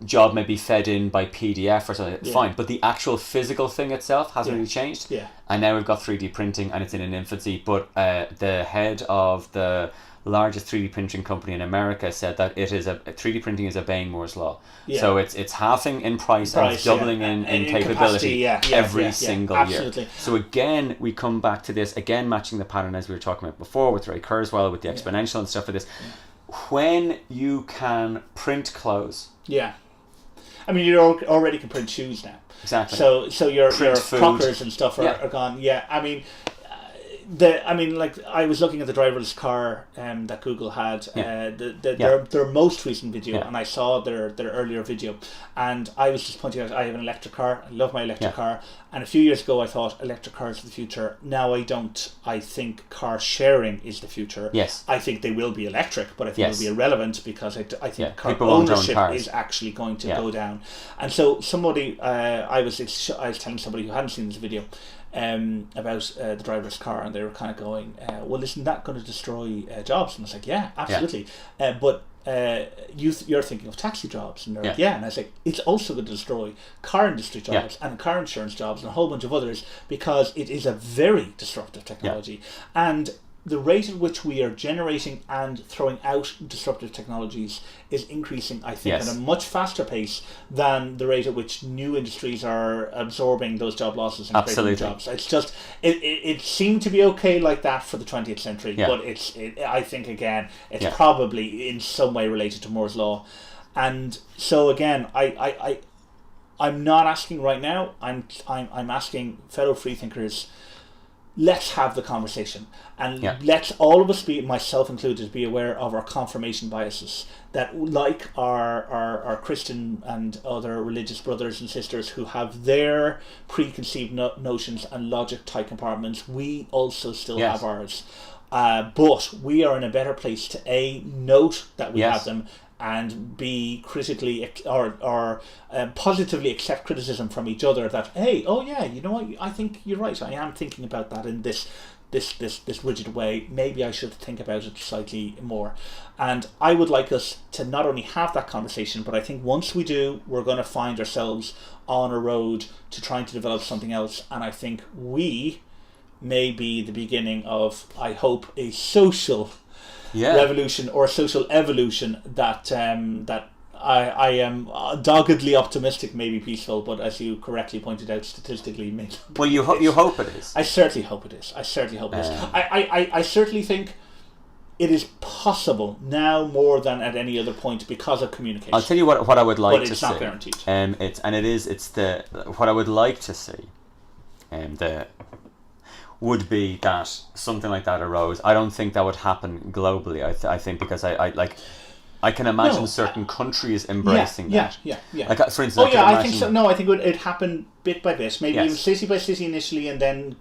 job may be fed in by PDF or something, fine, but the actual physical thing itself hasn't really changed. And now we've got 3D printing, and it's in an infancy, but the head of the largest 3D printing company in America said that 3D printing is obeying Moore's law. So it's halving in price and doubling in capability every single year. So again, we come back to this, again matching the pattern as we were talking about before with Ray Kurzweil, with the exponential and stuff like this. When you can print clothes, you already can print shoes now. Exactly. So your clockers and stuff are gone. I was looking at the driverless car that Google had, their most recent video, and I saw their earlier video, and I was just pointing out I have an electric car. I love my electric car, and a few years ago I thought electric cars are the future. Now I don't. I think car sharing is the future. Yes. I think they will be electric, but I think it'll be irrelevant because I think car people won't own ownership cars. is actually going to go down. And so somebody, I was telling somebody who hadn't seen this video about the driverless car, and they were kind of going, well, isn't that going to destroy jobs? And I was like, yeah, absolutely. But you're thinking of taxi jobs, and they're like, and I was like, it's also going to destroy car industry jobs and car insurance jobs and a whole bunch of others, because it is a very disruptive technology. And the rate at which we are generating and throwing out disruptive technologies is increasing, I think, at a much faster pace than the rate at which new industries are absorbing those job losses and creating new jobs. It's just, it seemed to be okay like that for the 20th century, but I think, again, it's probably in some way related to Moore's Law. And so, again, I'm not asking right now, I'm asking fellow freethinkers, let's have the conversation, and let's all of us, be myself included, be aware of our confirmation biases, that like our Christian and other religious brothers and sisters who have their preconceived notions and logic tight compartments, we also still have ours, but we are in a better place to note that we have them, and be critically or positively accept criticism from each other, that, hey, oh yeah, you know what, I think you're right, I am thinking about that in this rigid way, maybe I should think about it slightly more. And I would like us to not only have that conversation, but I think once we do, we're going to find ourselves on a road to trying to develop something else, and I think we may be the beginning of, I hope, a social revolution or social evolution that I am doggedly optimistic, maybe peaceful, but as you correctly pointed out, statistically, maybe. Well, you hope it is. I certainly hope it is. I certainly think it is possible now more than at any other point because of communication. I'll tell you what I would like to see. But it's not guaranteed. What I would like to see. Would be that something like that arose. I don't think that would happen globally. I think because I can imagine certain countries embracing that. Yeah. Like, for instance, I think so. No, I think it happened bit by bit, maybe even city by city initially, and then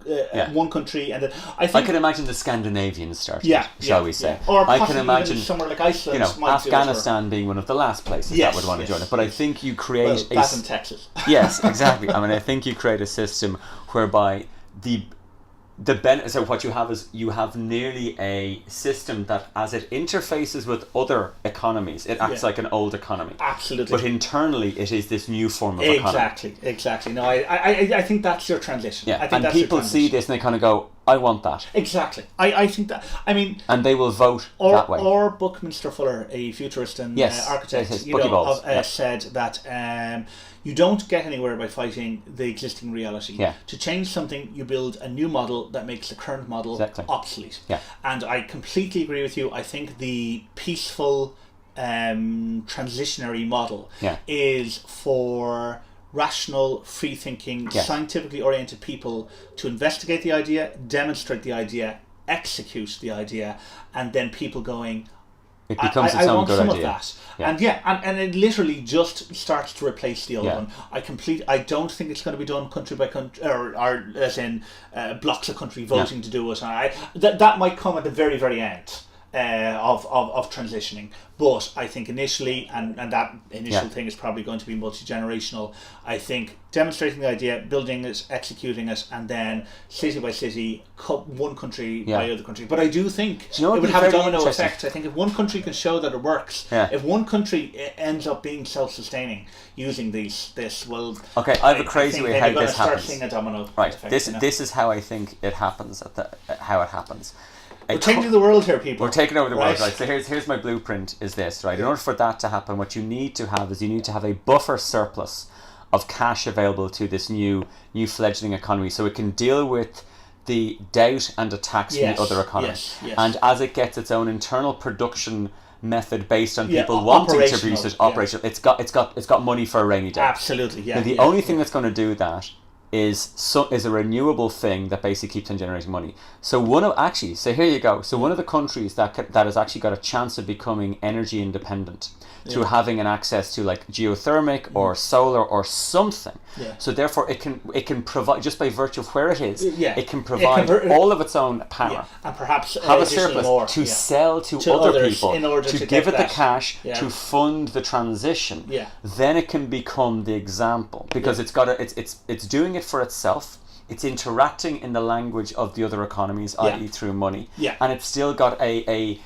one country, and then I can imagine the Scandinavians starting. Shall we say? Or I can imagine somewhere like Iceland, Afghanistan being one of the last places that would want to join it. But I think you create that in Texas. Yes, exactly. I mean, I think you create a system whereby so what you have is you have nearly a system that, as it interfaces with other economies, it acts like an old economy. Absolutely. But internally, it is this new form of economy. Exactly. No, I think that's your transition. Yeah, and people see this and they kind of go, I want that. Exactly. I think that, I mean... And they will vote that way. Or Buckminster Fuller, a futurist and architect, said that you don't get anywhere by fighting the existing reality. Yeah. To change something, you build a new model that makes the current model obsolete. Yeah. And I completely agree with you. I think the peaceful transitionary model is for rational, free-thinking, scientifically oriented people to investigate the idea, demonstrate the idea, execute the idea, and then people going, it becomes its own good idea. I want some of that. And it literally just starts to replace the old one. I don't think it's going to be done country by country, or as in blocks of country voting to do it. That might come at the very, very end of transitioning. But I think initially, and that initial thing is probably going to be multi-generational, I think demonstrating the idea, building it, executing it, and then city by city, one country by other country. But I do think it would have a domino effect. I think if one country can show that it works, if one country ends up being self-sustaining using this, well... Okay, I have a crazy way how this happens. Start seeing a domino effect, this is how I think it happens, how it happens. We're taking the world here, people. We're taking over the world, right? So here's my blueprint, is this, right? In order for that to happen, what you need to have is you need to have a buffer surplus of cash available to this new fledgling economy, so it can deal with the doubt and attacks from the other economy. And as it gets its own internal production method based on people wanting to produce it operational, it's got money for a rainy day. Absolutely, And the only thing that's going to do that is a renewable thing that basically keeps on generating money. So here you go. So one of the countries that has actually got a chance of becoming energy independent through having an access to like geothermic or solar or something. Yeah. So therefore it can provide, just by virtue of where it is, it can provide all of its own power. And perhaps have a surplus to sell to other people, in order to give it the cash, to fund the transition. Yeah. Then it can become the example, because it's doing it for itself. It's interacting in the language of the other economies, i.e. through money. Yeah. And it's still got a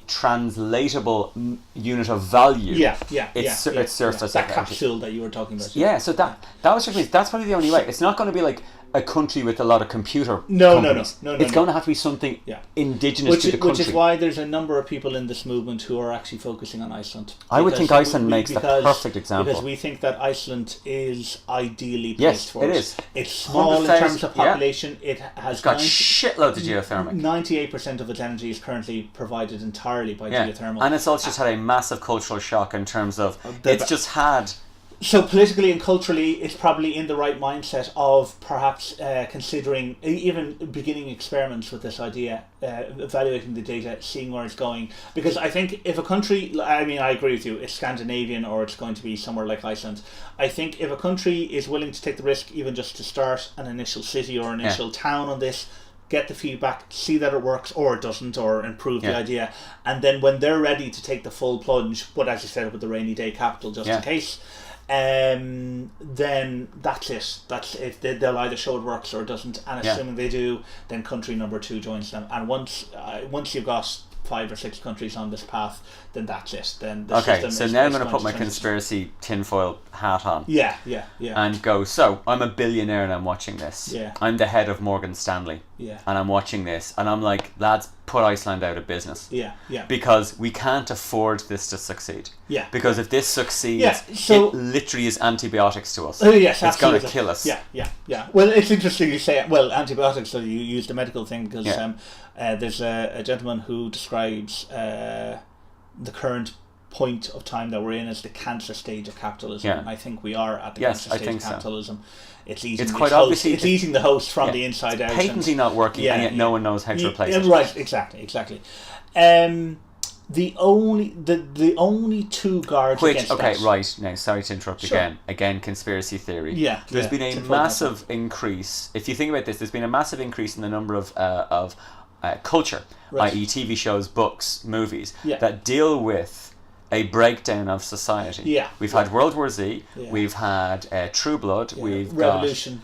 translatable unit of value. Its surface. That capsule that you were talking about. Yeah, so that was that's probably the only way. It's not going to be like a country with a lot of computer companies. No. It's going to have to be something indigenous to the country. Which is why there's a number of people in this movement who are actually focusing on Iceland. I would think Iceland makes the perfect example. Because we think that Iceland is ideally placed for it. Yes, it is. It's small in terms of population. It has got shitloads of geothermal. 98% of its energy is currently provided entirely by geothermal. And it's also just had a massive cultural shock in terms of it's just had... So politically and culturally, it's probably in the right mindset of perhaps considering, even beginning experiments with this idea, evaluating the data, seeing where it's going. Because I think if a country, I agree with you, it's Scandinavian or it's going to be somewhere like Iceland. I think if a country is willing to take the risk, even just to start an initial city or initial town on this, get the feedback, see that it works or it doesn't, or improve the idea, and then when they're ready to take the full plunge, but as you said, with the rainy day capital just in case, then that's it. That's it. They'll either show it works or it doesn't, and assuming they do, then country number 2 joins them. And once you've got 5 or 6 countries on this path, then that's it. Then the system so now I'm going to put my conspiracy tinfoil hat on. Yeah. And go. So I'm a billionaire and I'm watching this. Yeah. I'm the head of Morgan Stanley. Yeah. And I'm watching this and I'm like, lads, put Iceland out of business. Yeah. Because we can't afford this to succeed. Yeah. Because if this succeeds, it literally is antibiotics to us. Yes, it's going to kill us. Yeah. Well, it's interesting you say, antibiotics, so you use the medical thing, because there's a gentleman who describes the current point of time that we're in as the cancer stage of capitalism. And I think we are at the cancer stage of capitalism. So. It's eating the host from the inside out. Patently not working, and yet no one knows how to replace it. Right, exactly. The only 2 guards against that. Right, now sorry to interrupt again, conspiracy theory. There's been a massive increase. If you think about this, there's been a massive increase in the number of culture, i.e. TV shows, books, movies, that deal with a breakdown of society. We've had World War Z, we've had True Blood, we've Revolution.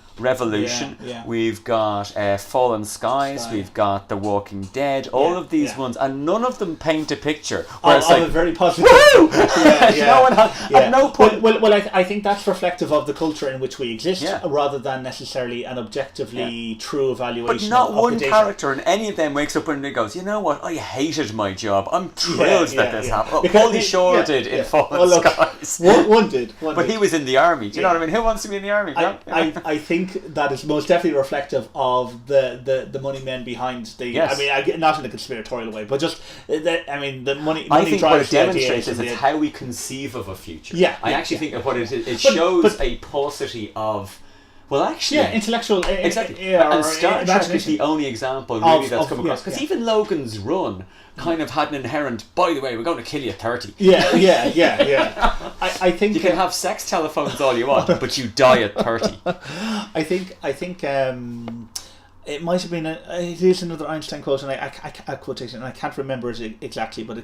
We've got Fallen Skies, we've got The Walking Dead, all of these ones, and none of them paint a picture where it's like a very positive. Woo! No one at no point. Well, I think that's reflective of the culture in which we exist, rather than necessarily an objectively true evaluation. But not one character in any of them wakes up and goes, you know what? I hated my job. I'm thrilled that this happened. Paulie Shore did in Fallen Skies. One did. But he was in the army. Do you know what I mean? Who wants to be in the army? I think that is most definitely reflective of the money men behind the. Yes. Not in a conspiratorial way, but just the money. I think what it demonstrates is it's how we conceive of a future. I actually think that what it shows a paucity of. Well, actually, intellectual. Exactly. And Star Trek is the only example really that's come across, because even Logan's Run kind of had an inherent, by the way, we're going to kill you at 30. I think you can have sex telephones all you want, but you die at 30. I think it might have been it is another Einstein quote, and I quotation, and I can't remember it exactly, but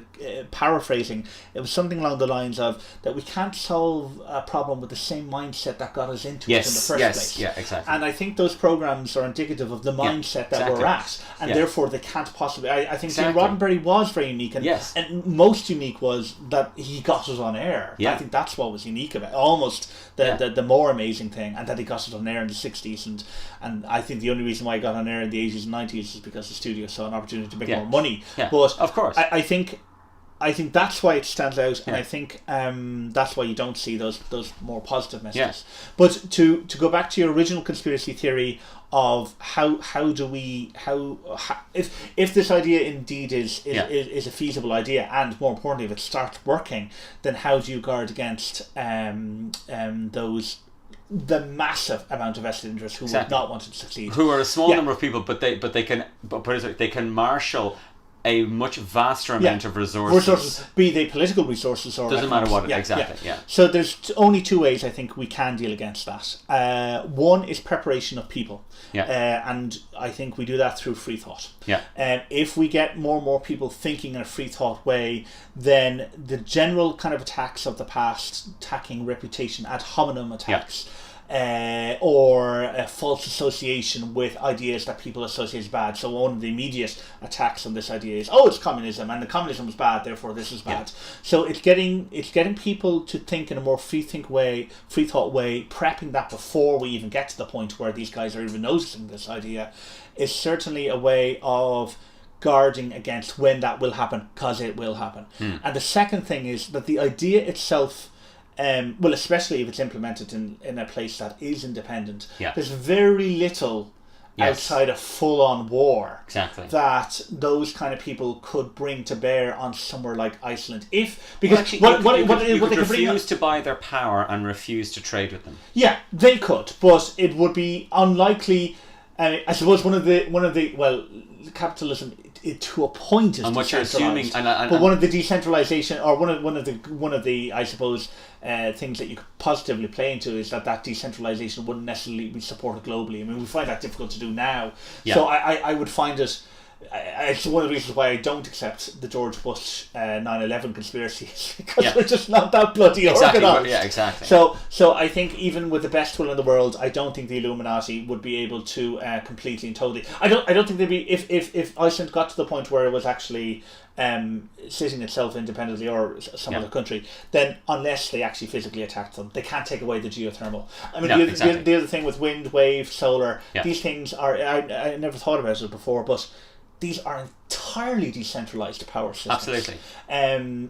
paraphrasing, it was something along the lines of that we can't solve a problem with the same mindset that got us into it in the first place. Yeah, exactly. And I think those programs are indicative of the mindset that we're at, and therefore they can't possibly. I think Gene Roddenberry was very unique, and most unique was that he got us on air. I think that's what was unique about it. Almost the more amazing thing, and that he got us on air in the 60s, and I think the only reason why he got on air in the 80s and 90s is because the studio saw an opportunity to make more money. But of course, I think that's why it stands out, and I think that's why you don't see those more positive messages. But to go back to your original conspiracy theory of how if this idea indeed is a feasible idea, and more importantly if it starts working, then how do you guard against those the massive amount of vested interest who would not want it to succeed. Who are a small number of people, but they can marshal a much vaster amount of resources. Be they political resources or doesn't matter what exactly. Yeah. So there's only two ways I think we can deal against that. One is preparation of people. And I think we do that through free thought. If we get more and more people thinking in a free thought way, then the general kind of attacks of the past, attacking reputation, ad hominem attacks, or a false association with ideas that people associate as bad. So one of the immediate attacks on this idea is, it's communism, and the communism was bad, therefore this is bad. So it's getting people to think in a more free thought way, prepping that before we even get to the point where these guys are even noticing this idea, is certainly a way of guarding against when that will happen, because it will happen. And the second thing is that the idea itself, well, especially if it's implemented in a place that is independent, there's very little outside of full-on war that those kind of people could bring to bear on somewhere like Iceland. Because you could refuse to buy their power and refuse to trade with them. Yeah, they could, but it would be unlikely. I suppose one of the capitalism, to a point, is and what you're assuming, but one of the decentralization, or one of the I suppose things that you could positively play into is that decentralization wouldn't necessarily be supported globally. I mean, we find that difficult to do now. So I would find it. It's one of the reasons why I don't accept the George Bush 9/11 conspiracies, because they're just not that bloody organised. Yeah, exactly. So I think even with the best will in the world, I don't think the Illuminati would be able to completely and totally. I don't think they'd be if Iceland got to the point where it was actually sitting itself independently, or some other country, then unless they actually physically attacked them, they can't take away the geothermal. I mean, the other thing with wind, wave, solar, these things are. I never thought about it before, but these are entirely decentralized power systems. Absolutely.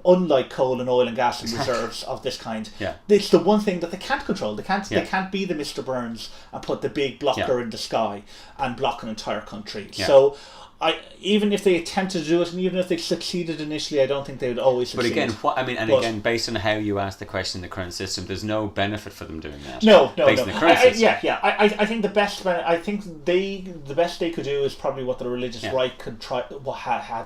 Unlike coal and oil and gas and reserves of this kind. It's the one thing that they can't control. They can't be the Mr. Burns and put the big blocker in the sky and block an entire country. So even if they attempted to do it, and even if they succeeded initially, I don't think they would always succeed. But again, again, based on how you asked the question in the current system, there's no benefit for them doing that. No. Based on the current system. I think the best they could do is probably what the religious right had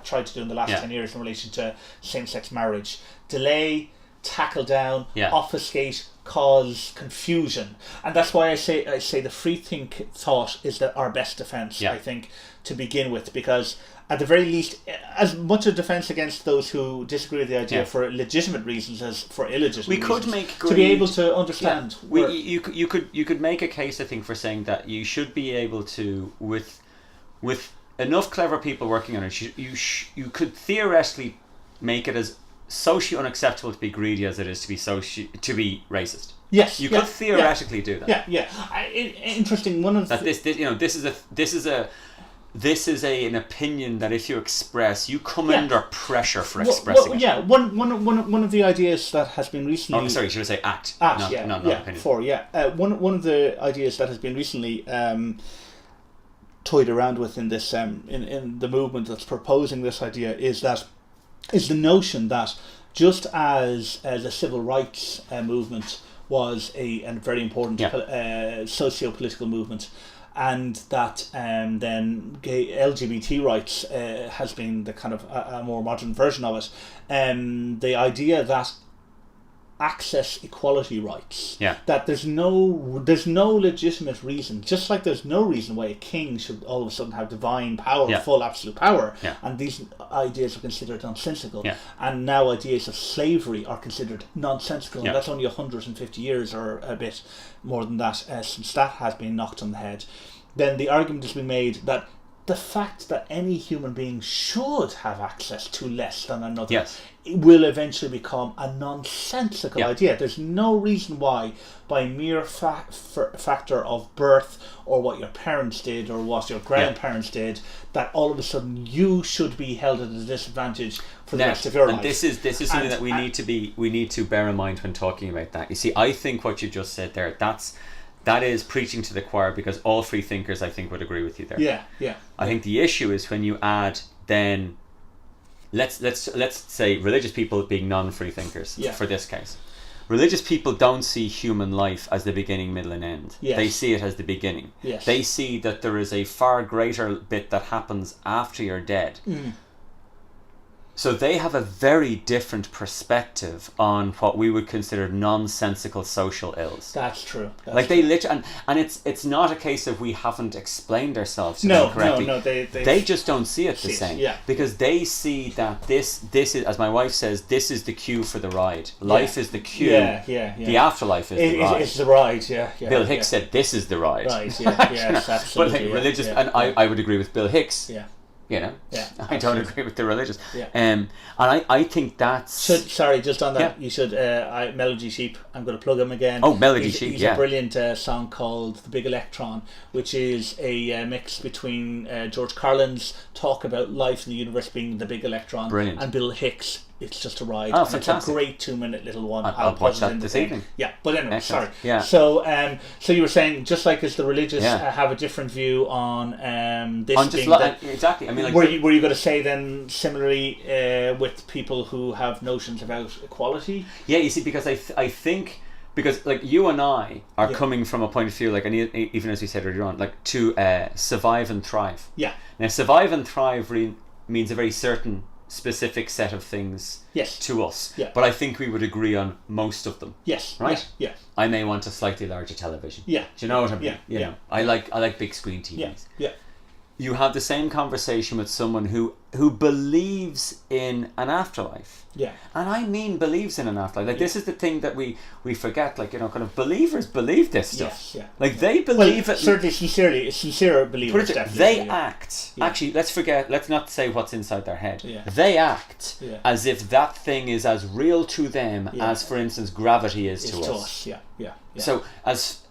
tried to do in the last 10 years in relation to same-sex marriage: delay, tackle down, obfuscate, cause confusion. And that's why I say the free thought is our best defense. I think, to begin with, because at the very least, as much a defense against those who disagree with the idea for legitimate reasons as for illegitimate reasons, to be able to understand. You could make a case, I think, for saying that you should be able to, with enough clever people working on it, you could theoretically make it as socially unacceptable to be greedy as it is to be racist. Yes, you could theoretically do that. Interesting. One of this is an opinion that if you express, you come under pressure for expressing it. One of the ideas that has been recently. Oh, sorry, should I say act? Act, not opinion. One of the ideas that has been recently toyed around with in this in the movement that's proposing this idea is the notion that just as the civil rights movement was a very important socio-political movement, and that then gay LGBT rights has been the kind of a more modern version of it. The idea that access equality rights, that there's no legitimate reason, just like there's no reason why a king should all of a sudden have divine power, full absolute power, and these ideas are considered nonsensical, and now ideas of slavery are considered nonsensical, and that's only 150 years or a bit more than that since that has been knocked on the head. Then the argument has been made that the fact that any human being should have access to less than another will eventually become a nonsensical idea. There's no reason why, by mere factor of birth, or what your parents did, or what your grandparents did, that all of a sudden you should be held at a disadvantage for the rest of your life. This is something that we need to bear in mind when talking about that. You see, I think what you just said there, that is preaching to the choir, because all free thinkers, I think, would agree with you there. I think the issue is when you add then, let's say religious people being non-free thinkers for this case. religious people don't see human life as the beginning, middle and end. Yes. They see it as the beginning. Yes. They see that there is a far greater bit that happens after you're dead. So they have a very different perspective on what we would consider nonsensical social ills. That's true. Like they literally, and it's not a case of we haven't explained ourselves to them correctly. No, they just don't see it the same. Yeah. Because they see that this is, as my wife says, this is the cue for the ride. Life is the cue. Yeah. The afterlife is the ride. It's the ride. Yeah. Bill Hicks said this is the ride. Right. Yeah. Yes. Absolutely. But like religious, and I would agree with Bill Hicks. Yeah. You know, yeah, I don't agree with the religious. Yeah. And I think that's... Sorry, just on that, you should... meoldysheep, I'm going to plug him again. Oh, meoldysheep, he's a brilliant song called The Big Electron, which is a mix between George Carlin's talk about life in the universe being the big electron, brilliant, and Bill Hicks' It's Just a Ride. Oh, fantastic. It's a great 2-minute little one. I'll watch that this evening. Yeah, but anyway, excellent. Sorry. Yeah. So, so you were saying, just like as the religious have a different view on this being... exactly. I mean, like, were you going to say then, similarly, with people who have notions about equality? Yeah, you see, because I think... Because like you and I are coming from a point of view, like, and even as we said earlier on, like to survive and thrive. Yeah. Now, survive and thrive means a very certain specific set of things to us. Yeah. But I think we would agree on most of them. Yes. Right? Yeah. I may want a slightly larger television. Yeah. Do you know what I mean? Yeah. You know, I like big screen TVs. Yeah. You have the same conversation with someone who believes in an afterlife. Yeah. And I mean believes in an afterlife. Like this is the thing that we forget, like, you know, kind of believers believe this stuff. Yes, yeah. Like they believe it. Certainly sincere believers, definitely. They act. Yeah. Actually, let's not say what's inside their head. Yeah. They act as if that thing is as real to them as, for instance, gravity is to us. Yeah.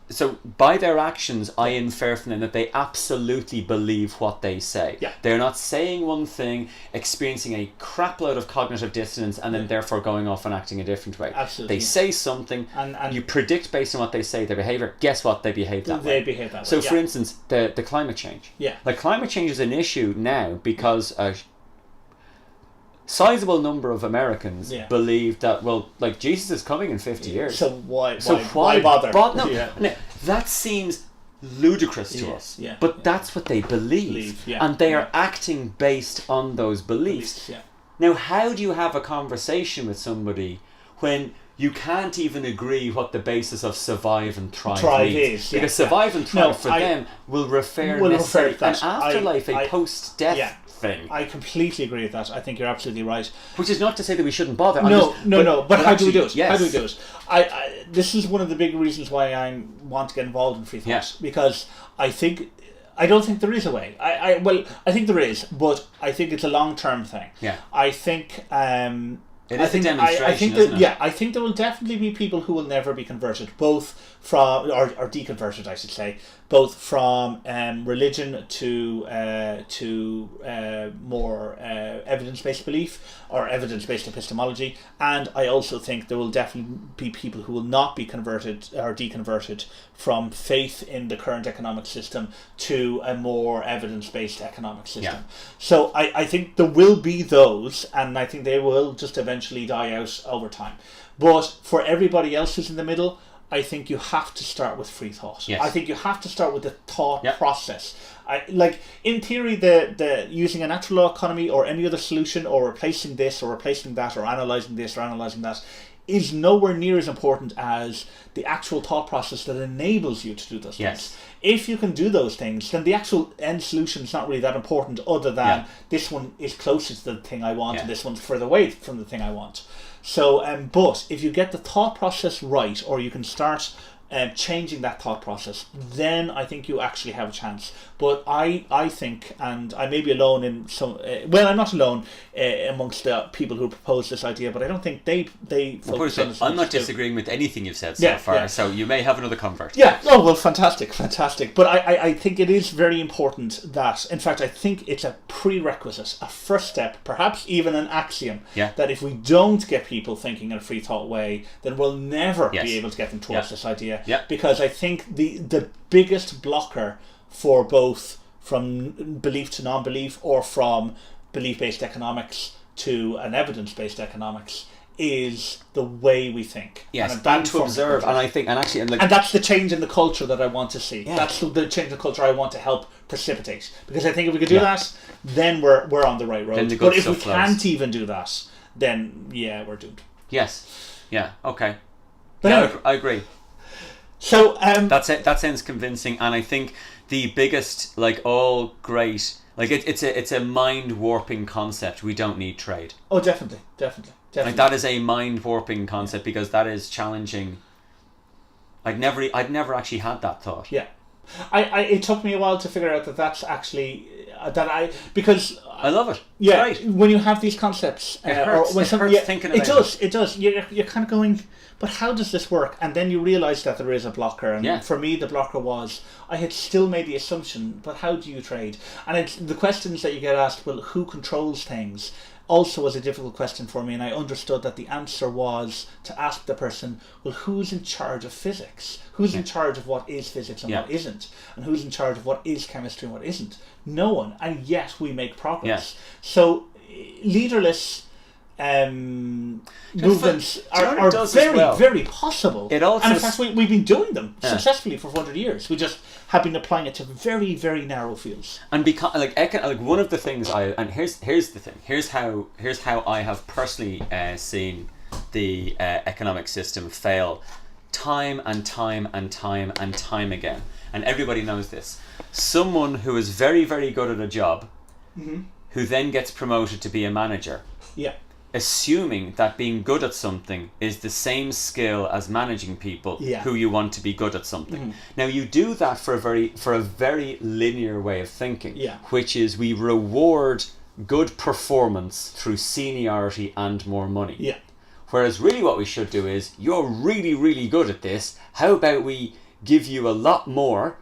So by their actions, I infer from them that they absolutely believe what they say. Yeah. They're not saying one thing, experiencing a crap load of cognitive dissonance, and then therefore going off and acting a different way. Absolutely. They say something, and you predict based on what they say their behaviour. Guess what? They behave that way. They behave that way. So, for instance, the climate change. Yeah. Like, climate change is an issue now because a sizable number of Americans believe that, well, like, Jesus is coming in 50 years. So why bother? No, that seems ludicrous to us. Yeah. But that's what they believe. And they are acting based on those beliefs. Now, how do you have a conversation with somebody when you can't even agree what the basis of survive and thrive means? Because survive and thrive for them will refer necessarily to an afterlife, a post-death thing. I completely agree with that. I think you're absolutely right. Which is not to say that we shouldn't bother. But how do we do it? Yes. How do we do it? This is one of the big reasons why I want to get involved in Freethought, because I don't think there is a way. I think there is, but I think it's a long-term thing. Yeah. I think... It is a demonstration, isn't it? Yeah, I think there will definitely be people who will never be converted, both from, or deconverted, I should say, both from religion to more evidence-based belief or evidence-based epistemology. And I also think there will definitely be people who will not be converted or deconverted from faith in the current economic system to a more evidence-based economic system. Yeah. So I think there will be those, and I think they will just eventually die out over time. But for everybody else who's in the middle, I think you have to start with free thought. Yes. I think you have to start with the thought process. Like, in theory, the using a natural law economy or any other solution, or replacing this or replacing that, or analysing this or analysing that, is nowhere near as important as the actual thought process that enables you to do those things. If you can do those things, then the actual end solution is not really that important, other than this one is closer to the thing I want and this one's further away from the thing I want. So, but if you get the thought process right, or you can start changing that thought process, then I think you actually have a chance. But I think, and I may be alone in some... I'm not alone amongst the people who propose this idea, but I don't think they focus on this. I'm not disagreeing with anything you've said so far, so you may have another convert. Yeah, oh, well, fantastic. But I think it is very important that, in fact, I think it's a prerequisite, a first step, perhaps even an axiom, that if we don't get people thinking in a free thought way, then we'll never be able to get them towards this idea. Because I think the biggest blocker for both from belief to non-belief, or from belief-based economics to an evidence-based economics, is the way we think. Yes, and to observe, and I think, and that's the change in the culture that I want to see. Yeah. That's the change in the culture I want to help precipitate. Because I think if we could do that, then we're on the right road. But if we can't even do that, then we're doomed. Yes. Yeah. Okay. But anyway, I agree. So that's it. That sounds convincing, and I think the biggest, all great, it's a mind warping concept. We don't need trade. Oh, definitely. That is a mind warping concept because that is challenging. I'd never actually had that thought. Yeah, it took me a while to figure out that that's actually because I love it. Yeah, right. When you have these concepts, it hurts. It hurts thinking about it does. You're kind of going, but how does this work? And then you realise that there is a blocker. And for me, the blocker was I had still made the assumption, but how do you trade? And it's the questions that you get asked. Well, who controls things? Also was a difficult question for me, and I understood that the answer was to ask the person, well, who's in charge of physics? Who's in charge of what is physics and what isn't? And who's in charge of what is chemistry and what isn't? No one, and yet we make progress. So leaderless movements are very, very possible. It also and in fact, we've been doing them successfully for 400 years. We just have been applying it to very, very narrow fields. And because one of the things here's the thing. Here's how I have personally seen the economic system fail time and time and time and time again. And everybody knows this. Someone who is very, very good at a job, who then gets promoted to be a manager. Yeah. Assuming that being good at something is the same skill as managing people who you want to be good at something. Now you do that for a very linear way of thinking, which is we reward good performance through seniority and more money. Yeah. Whereas really what we should do is, you're really, really good at this, how about we give you a lot more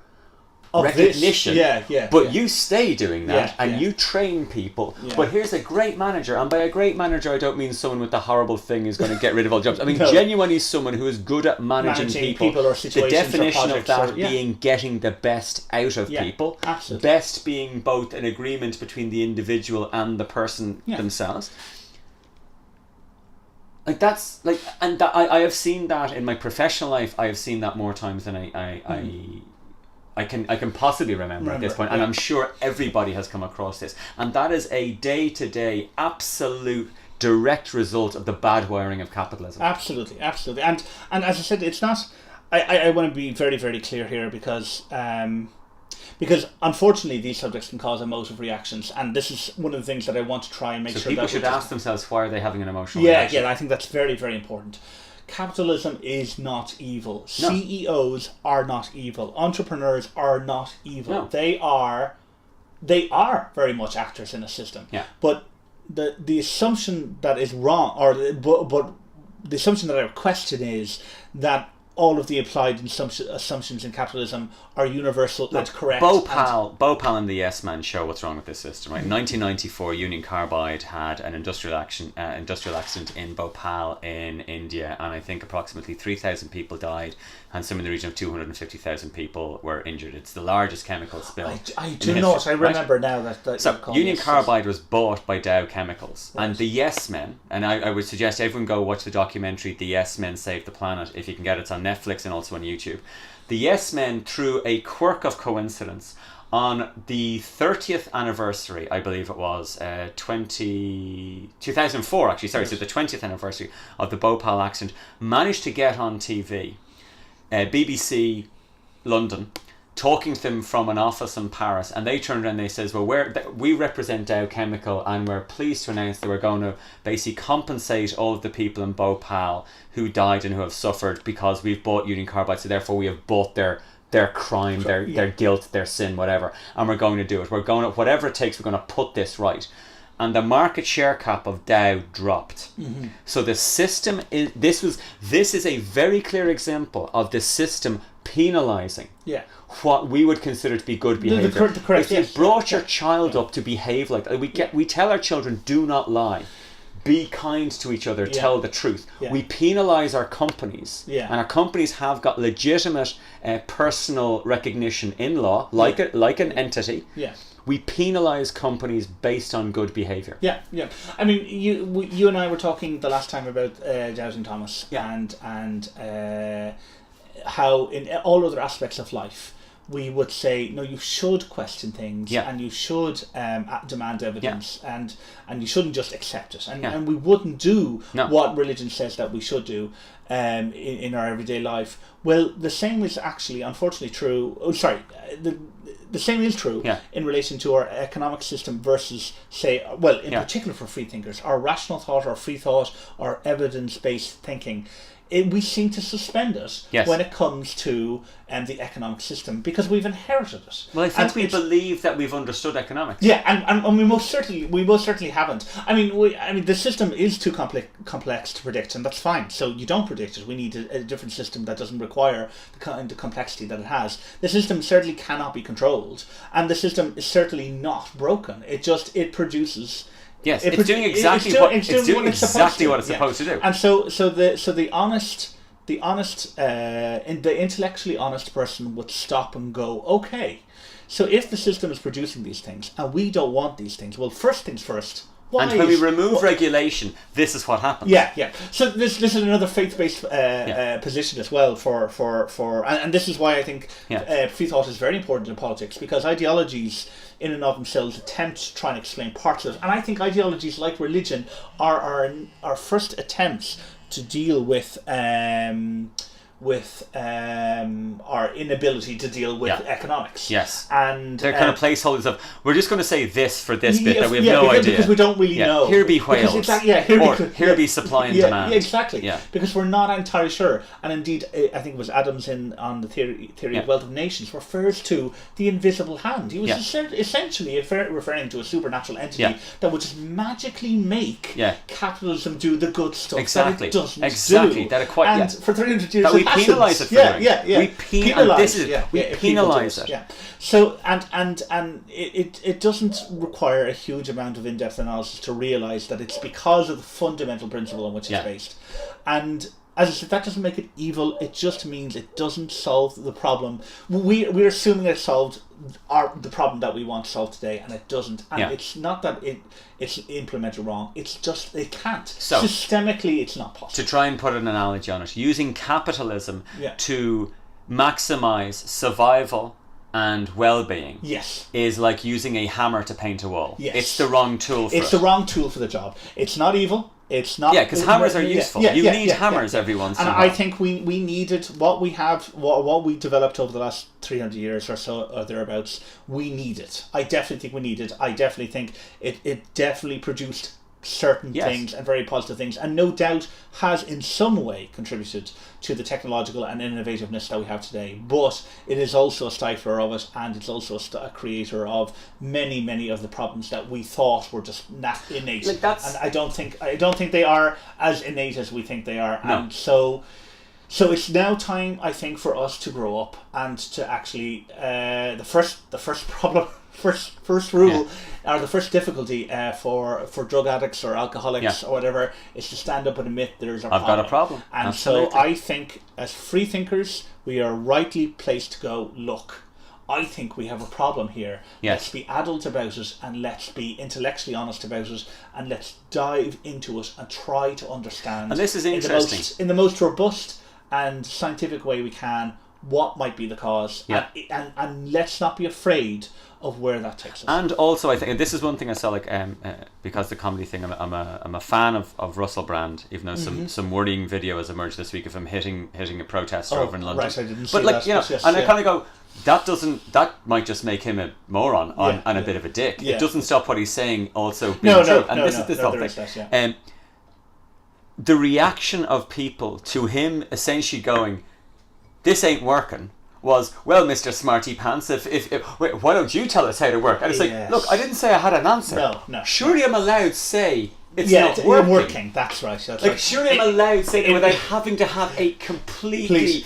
of recognition, but you stay doing that and you train people. But here's a great manager, and by a great manager I don't mean someone with the horrible thing is going to get rid of all jobs. I mean genuinely someone who is good at managing people or the definition of that being getting the best out of people. Absolutely. Best being both an agreement between the individual and the person themselves. I have seen that in my professional life. I have seen that more times than I can possibly remember at this point, and I'm sure everybody has come across this. And that is a day-to-day, absolute, direct result of the bad wiring of capitalism. Absolutely. And as I said, it's not. I want to be very, very clear here because unfortunately these subjects can cause emotive reactions, and this is one of the things that I want to try and make sure people that should ask themselves, why are they having an emotional reaction? Yeah, I think that's very, very important. Capitalism is not evil. No. CEOs are not evil. Entrepreneurs are not evil. No. They are very much actors in a system. Yeah. But the assumption that is wrong, but the assumption that I question is that all of the applied assumptions in capitalism are universal and correct. Bhopal and the Yes Man show what's wrong with this system, right? In 1994, Union Carbide had an industrial accident in Bhopal in India, and I think approximately 3,000 people died, and some in the region of 250,000 people were injured. It's the largest chemical spill. I do not. I remember now that. So Union Carbide was bought by Dow Chemicals, and the Yes Men, and I would suggest everyone go watch the documentary "The Yes Men Saved the Planet" if you can get it. It's on Netflix and also on YouTube. The Yes Men, through a quirk of coincidence, on the 30th anniversary, I believe it was, 2004 actually, sorry, so the 20th anniversary of the Bhopal accident, managed to get on TV, BBC London, talking to them from an office in Paris, and they turned around and they says, well, we represent Dow Chemical, and we're pleased to announce that we're going to basically compensate all of the people in Bhopal who died and who have suffered because we've bought Union Carbide, so therefore we have bought their crime, their guilt, their sin, whatever, and we're going to do it. We're going to, whatever it takes, we're going to put this right. And the market share cap of Dow dropped. Mm-hmm. So the system is, this is a very clear example of the system penalising what we would consider to be good behaviour. If you brought your child up to behave like that, we tell our children, do not lie. Be kind to each other, tell the truth. We penalise our companies, and our companies have got legitimate personal recognition in law, like an entity. we penalise companies based on good behaviour. Yeah. I mean, you and I were talking the last time about doubting Thomas, and how in all other aspects of life we would say, no, you should question things, and you should demand evidence, and you shouldn't just accept it, and we wouldn't do what religion says that we should do in our everyday life. Well, the same is actually, unfortunately, true. The same is true in relation to our economic system versus, say, well, in particular for free thinkers, our rational thought, our free thought, our evidence-based thinking. We seem to suspend it when it comes to the economic system because we've inherited it. Well, I think we believe that we've understood economics. Yeah, and we most certainly haven't. I mean, the system is too complex to predict, and that's fine. So you don't predict it. We need a different system that doesn't require the kind of complexity that it has. The system certainly cannot be controlled, and the system is certainly not broken. It produces. Yes, it's doing exactly what it's supposed to do. And so the intellectually honest person would stop and go, okay, so if the system is producing these things and we don't want these things, well, first things first. And when we remove regulation, this is what happens. Yeah. So this is another faith-based position as well and this is why I think free thought is very important in politics, because ideologies in and of themselves attempt to try and explain parts of it. And I think ideologies like religion are our first attempts to deal with our inability to deal with economics. Yes. And they're kind of placeholders of, we're just going to say this for this bit that we have no idea. Because we don't really know. Here be whales. Here be supply and demand. Yeah, exactly. Yeah. Because we're not entirely sure. And indeed, I think it was Adams on the theory of wealth of nations refers to the invisible hand. He was essentially referring to a supernatural entity that would just magically make capitalism do the good stuff that it doesn't do. And for 300 years we penalise it for doing. We penalise it. Yeah. So and it doesn't require a huge amount of in-depth analysis to realise that it's because of the fundamental principle on which it's based. And as I said, that doesn't make it evil. It just means it doesn't solve the problem. We're assuming it solved the problem that we want to solve today, and it doesn't. And it's not that it's implemented wrong. It's just it can't. So, systemically, it's not possible. To try and put an analogy on it, using capitalism to maximise survival and well-being is like using a hammer to paint a wall. Yes. It's the wrong tool for it. It's the wrong tool for the job. It's not evil. It's not. Yeah, because hammers are useful. You need hammers every once in a while. And I think we needed what we developed over the last 300 years or so, or thereabouts. We need it. I definitely think we need it. I definitely think it definitely produced certain things and very positive things, and no doubt has in some way contributed to the technological and innovativeness that we have today. But it is also a stifler of it, and it's also a creator of many of the problems that we thought were just innate. And I don't think they are as innate as we think they are. No. And so it's now time, I think, for us to grow up and to actually the first problem. First rule, or the first difficulty for drug addicts or alcoholics or whatever, is to stand up and admit there's a problem. I've got a problem. And Absolutely. So I think as free thinkers, we are rightly placed to go, look, I think we have a problem here. Let's be adult about it, and let's be intellectually honest about it, and let's dive into it and try to understand. And this is interesting. In the most robust and scientific way we can, what might be the cause, and let's not be afraid of where that takes us. And also, I think, and this is one thing I saw, like, because the comedy thing, I'm a fan of Russell Brand, even though some worrying video has emerged this week of him hitting a protester over in London. Right, I didn't see but like, that. I kind of go, that might just make him a moron and a bit of a dick. It doesn't stop what he's saying also being true. And this is the whole thing. The reaction of people to him essentially going, this ain't working, was, well, Mr. Smarty Pants, wait, why don't you tell us how to work? And it's like, look, I didn't say I had an answer. No. Surely I'm allowed to say it's not working. That's right. Surely I'm allowed to say it without having to have a completely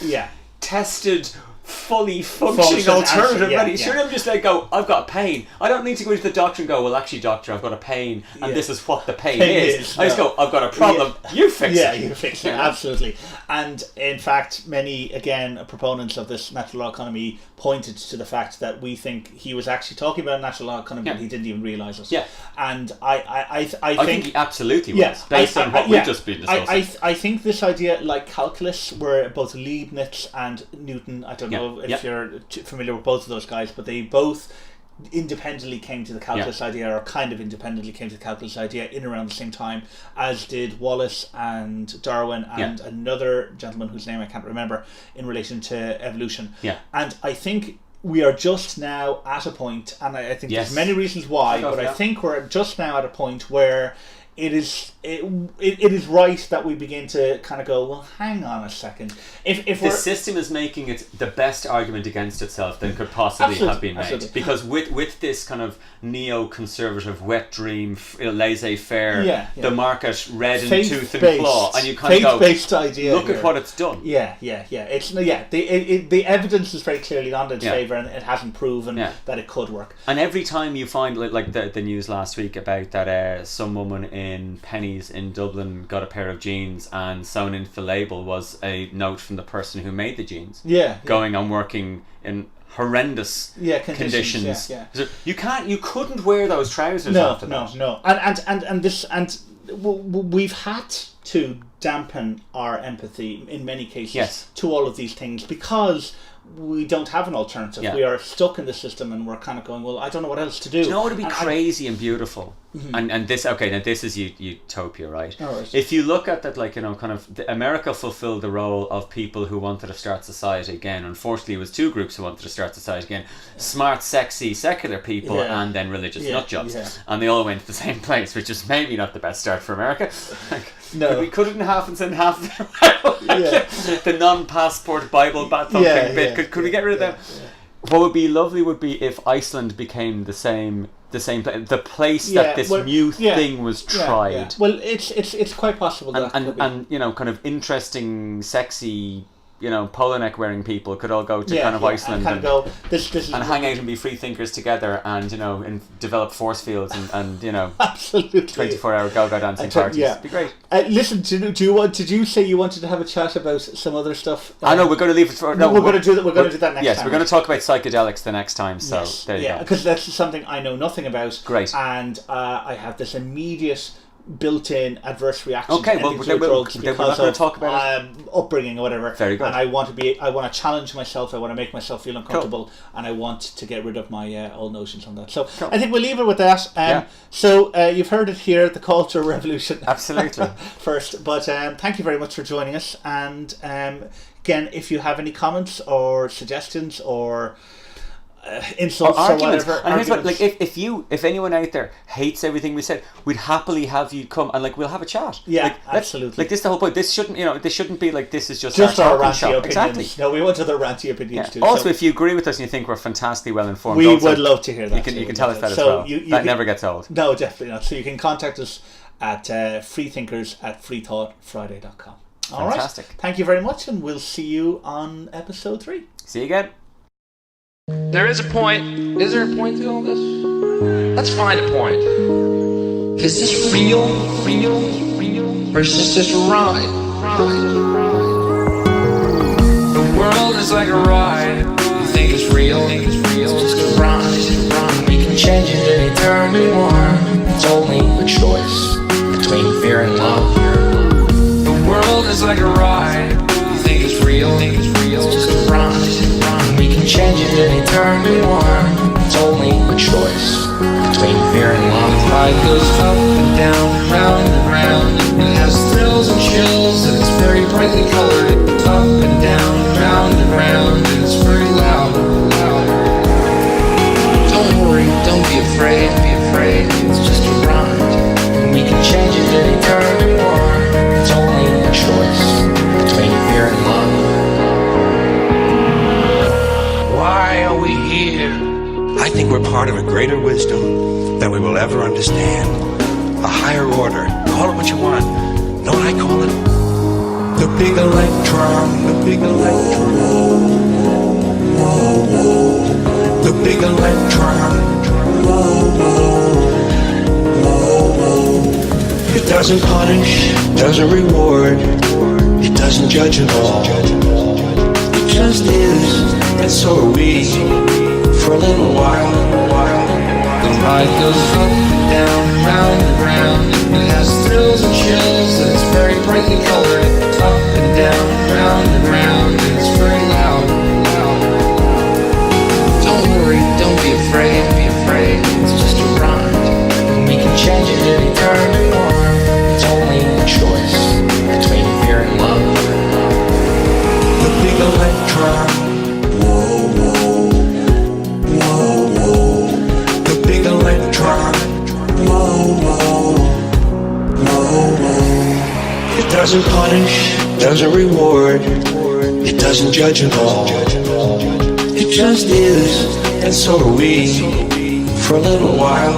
tested fully functioning alternative yeah, remedy. Sure, I'm just like, I've got a pain. I don't need to go into the doctor and go, well, actually, doctor, I've got a pain, and this is what the pain is. I just go, I've got a problem. You fix it. Yeah, you fix it. Absolutely. And in fact, many proponents of this natural law economy pointed to the fact that we think he was actually talking about natural law economy, but he didn't even realise it. Yeah. And I think he absolutely was, based on what we've just been discussing. I think this idea, like calculus, where both Leibniz and Newton, I don't know if you're familiar with both of those guys, but they both independently came to the calculus idea, or kind of independently came to the calculus idea in around the same time, as did Wallace and Darwin and another gentleman whose name I can't remember, in relation to evolution. And I think we are just now at a point, and I think there's many reasons why, but I think we're just now at a point where it is right that we begin to kind of go, well, hang on a second. If the system is making it the best argument against itself that could possibly have been made, because with this kind of neo-conservative wet dream, laissez-faire, the market red in tooth and claw, and you kind of go, faith-based idea. Look at what it's done. It's the evidence is very clearly on its favour, and it hasn't proven that it could work. And every time you find, like the news last week about that some woman in Penny's in Dublin got a pair of jeans, and sewn into the label was a note from the person who made the jeans, going on working in horrendous conditions. So you couldn't wear those trousers after that. No. And we've had to dampen our empathy in many cases to all of these things, because we don't have an alternative. We are stuck in the system, and we're kind of going, well, I don't know what else to do. Do you know what would be crazy and beautiful? And this, now this is utopia, right? If you look at that, kind of, America fulfilled the role of people who wanted to start society again. Unfortunately, it was two groups who wanted to start society again: smart, sexy, secular people, and then religious nutjobs. And they all went to the same place, which is maybe not the best start for America. No, we cut it in half and send half the non-passport Bible thumping bit. Could we get rid of them? What would be lovely would be if Iceland became the same place, the place that this new thing was tried. Well, it's quite possible that and kind of interesting, sexy, polo neck wearing people could all go to kind of Iceland and hang out and be free thinkers together, and and develop force fields and absolutely 24-hour go-go dancing parties. It'd be great. Listen, did you say you wanted to have a chat about some other stuff? I know we're going to leave it for we're going to do that. We're going to do that next time. Yes, we're going to talk about psychedelics the next time. So there you go. Because that's something I know nothing about. Great. And I have this immediate built-in adverse reaction to drugs because of talk about upbringing or whatever. Very good. And I want to challenge myself. I want to make myself feel uncomfortable, and I want to get rid of my old notions on that. So I think we'll leave it with that. So you've heard it here, the cultural revolution. Absolutely. First, but thank you very much for joining us. And again, if you have any comments or suggestions or insults or whatever, and here's what, if anyone out there hates everything we said, we'd happily have you come and we'll have a chat. Absolutely. This is the whole point. This shouldn't be like this is just our ranty opinions. Exactly. No, we want other ranty opinions too. Also, if you agree with us and you think we're fantastically well informed, we would love to hear that. You can tell us that as well. That never gets old. No, definitely not. So you can contact us at freethinkers@freethoughtfriday.com. All Fantastic. Right. Thank you very much, and we'll see you on episode 3. See you again. There is a point. Is there a point to all this? Let's find a point. Is this real? Or is this just a ride? The world is like a ride. You think it's real? It's just a ride. We can change it anytime we want. It's only a choice between fear and love. The world is like a ride. You think it's real? It's just a ride. We can change it anytime we want. It's only a choice between fear and love. Life goes up and down, round and round. It has thrills and chills, and it's very brightly colored. Up and down, round and round, and it's very loud. Don't worry, don't be afraid. It's just a ride. And we can change it anytime we want. It's only a choice between fear and love. Why are we here? I think we're part of a greater wisdom than we will ever understand. A higher order. Call it what you want. Know what I call it? The Big Electron. The Big Electron. Whoa, whoa. The big electron. Whoa, whoa. Whoa, whoa. It doesn't punish, doesn't reward, it doesn't judge at all. It just is, and so are we, for a little while. The ride goes up and down, round and round. It has thrills and chills, and it's very brightly colored. Up and down, round and round, and it's very loud. Don't worry, don't be afraid, it's just a ride. And we can change it any time we want. It's only a choice between fear and love. The big electron. Whoa, whoa. Whoa, whoa. The big electron. Whoa, whoa. Whoa, whoa. It doesn't punish, doesn't reward, it doesn't judge at all. It just is, and so are we, for a little while.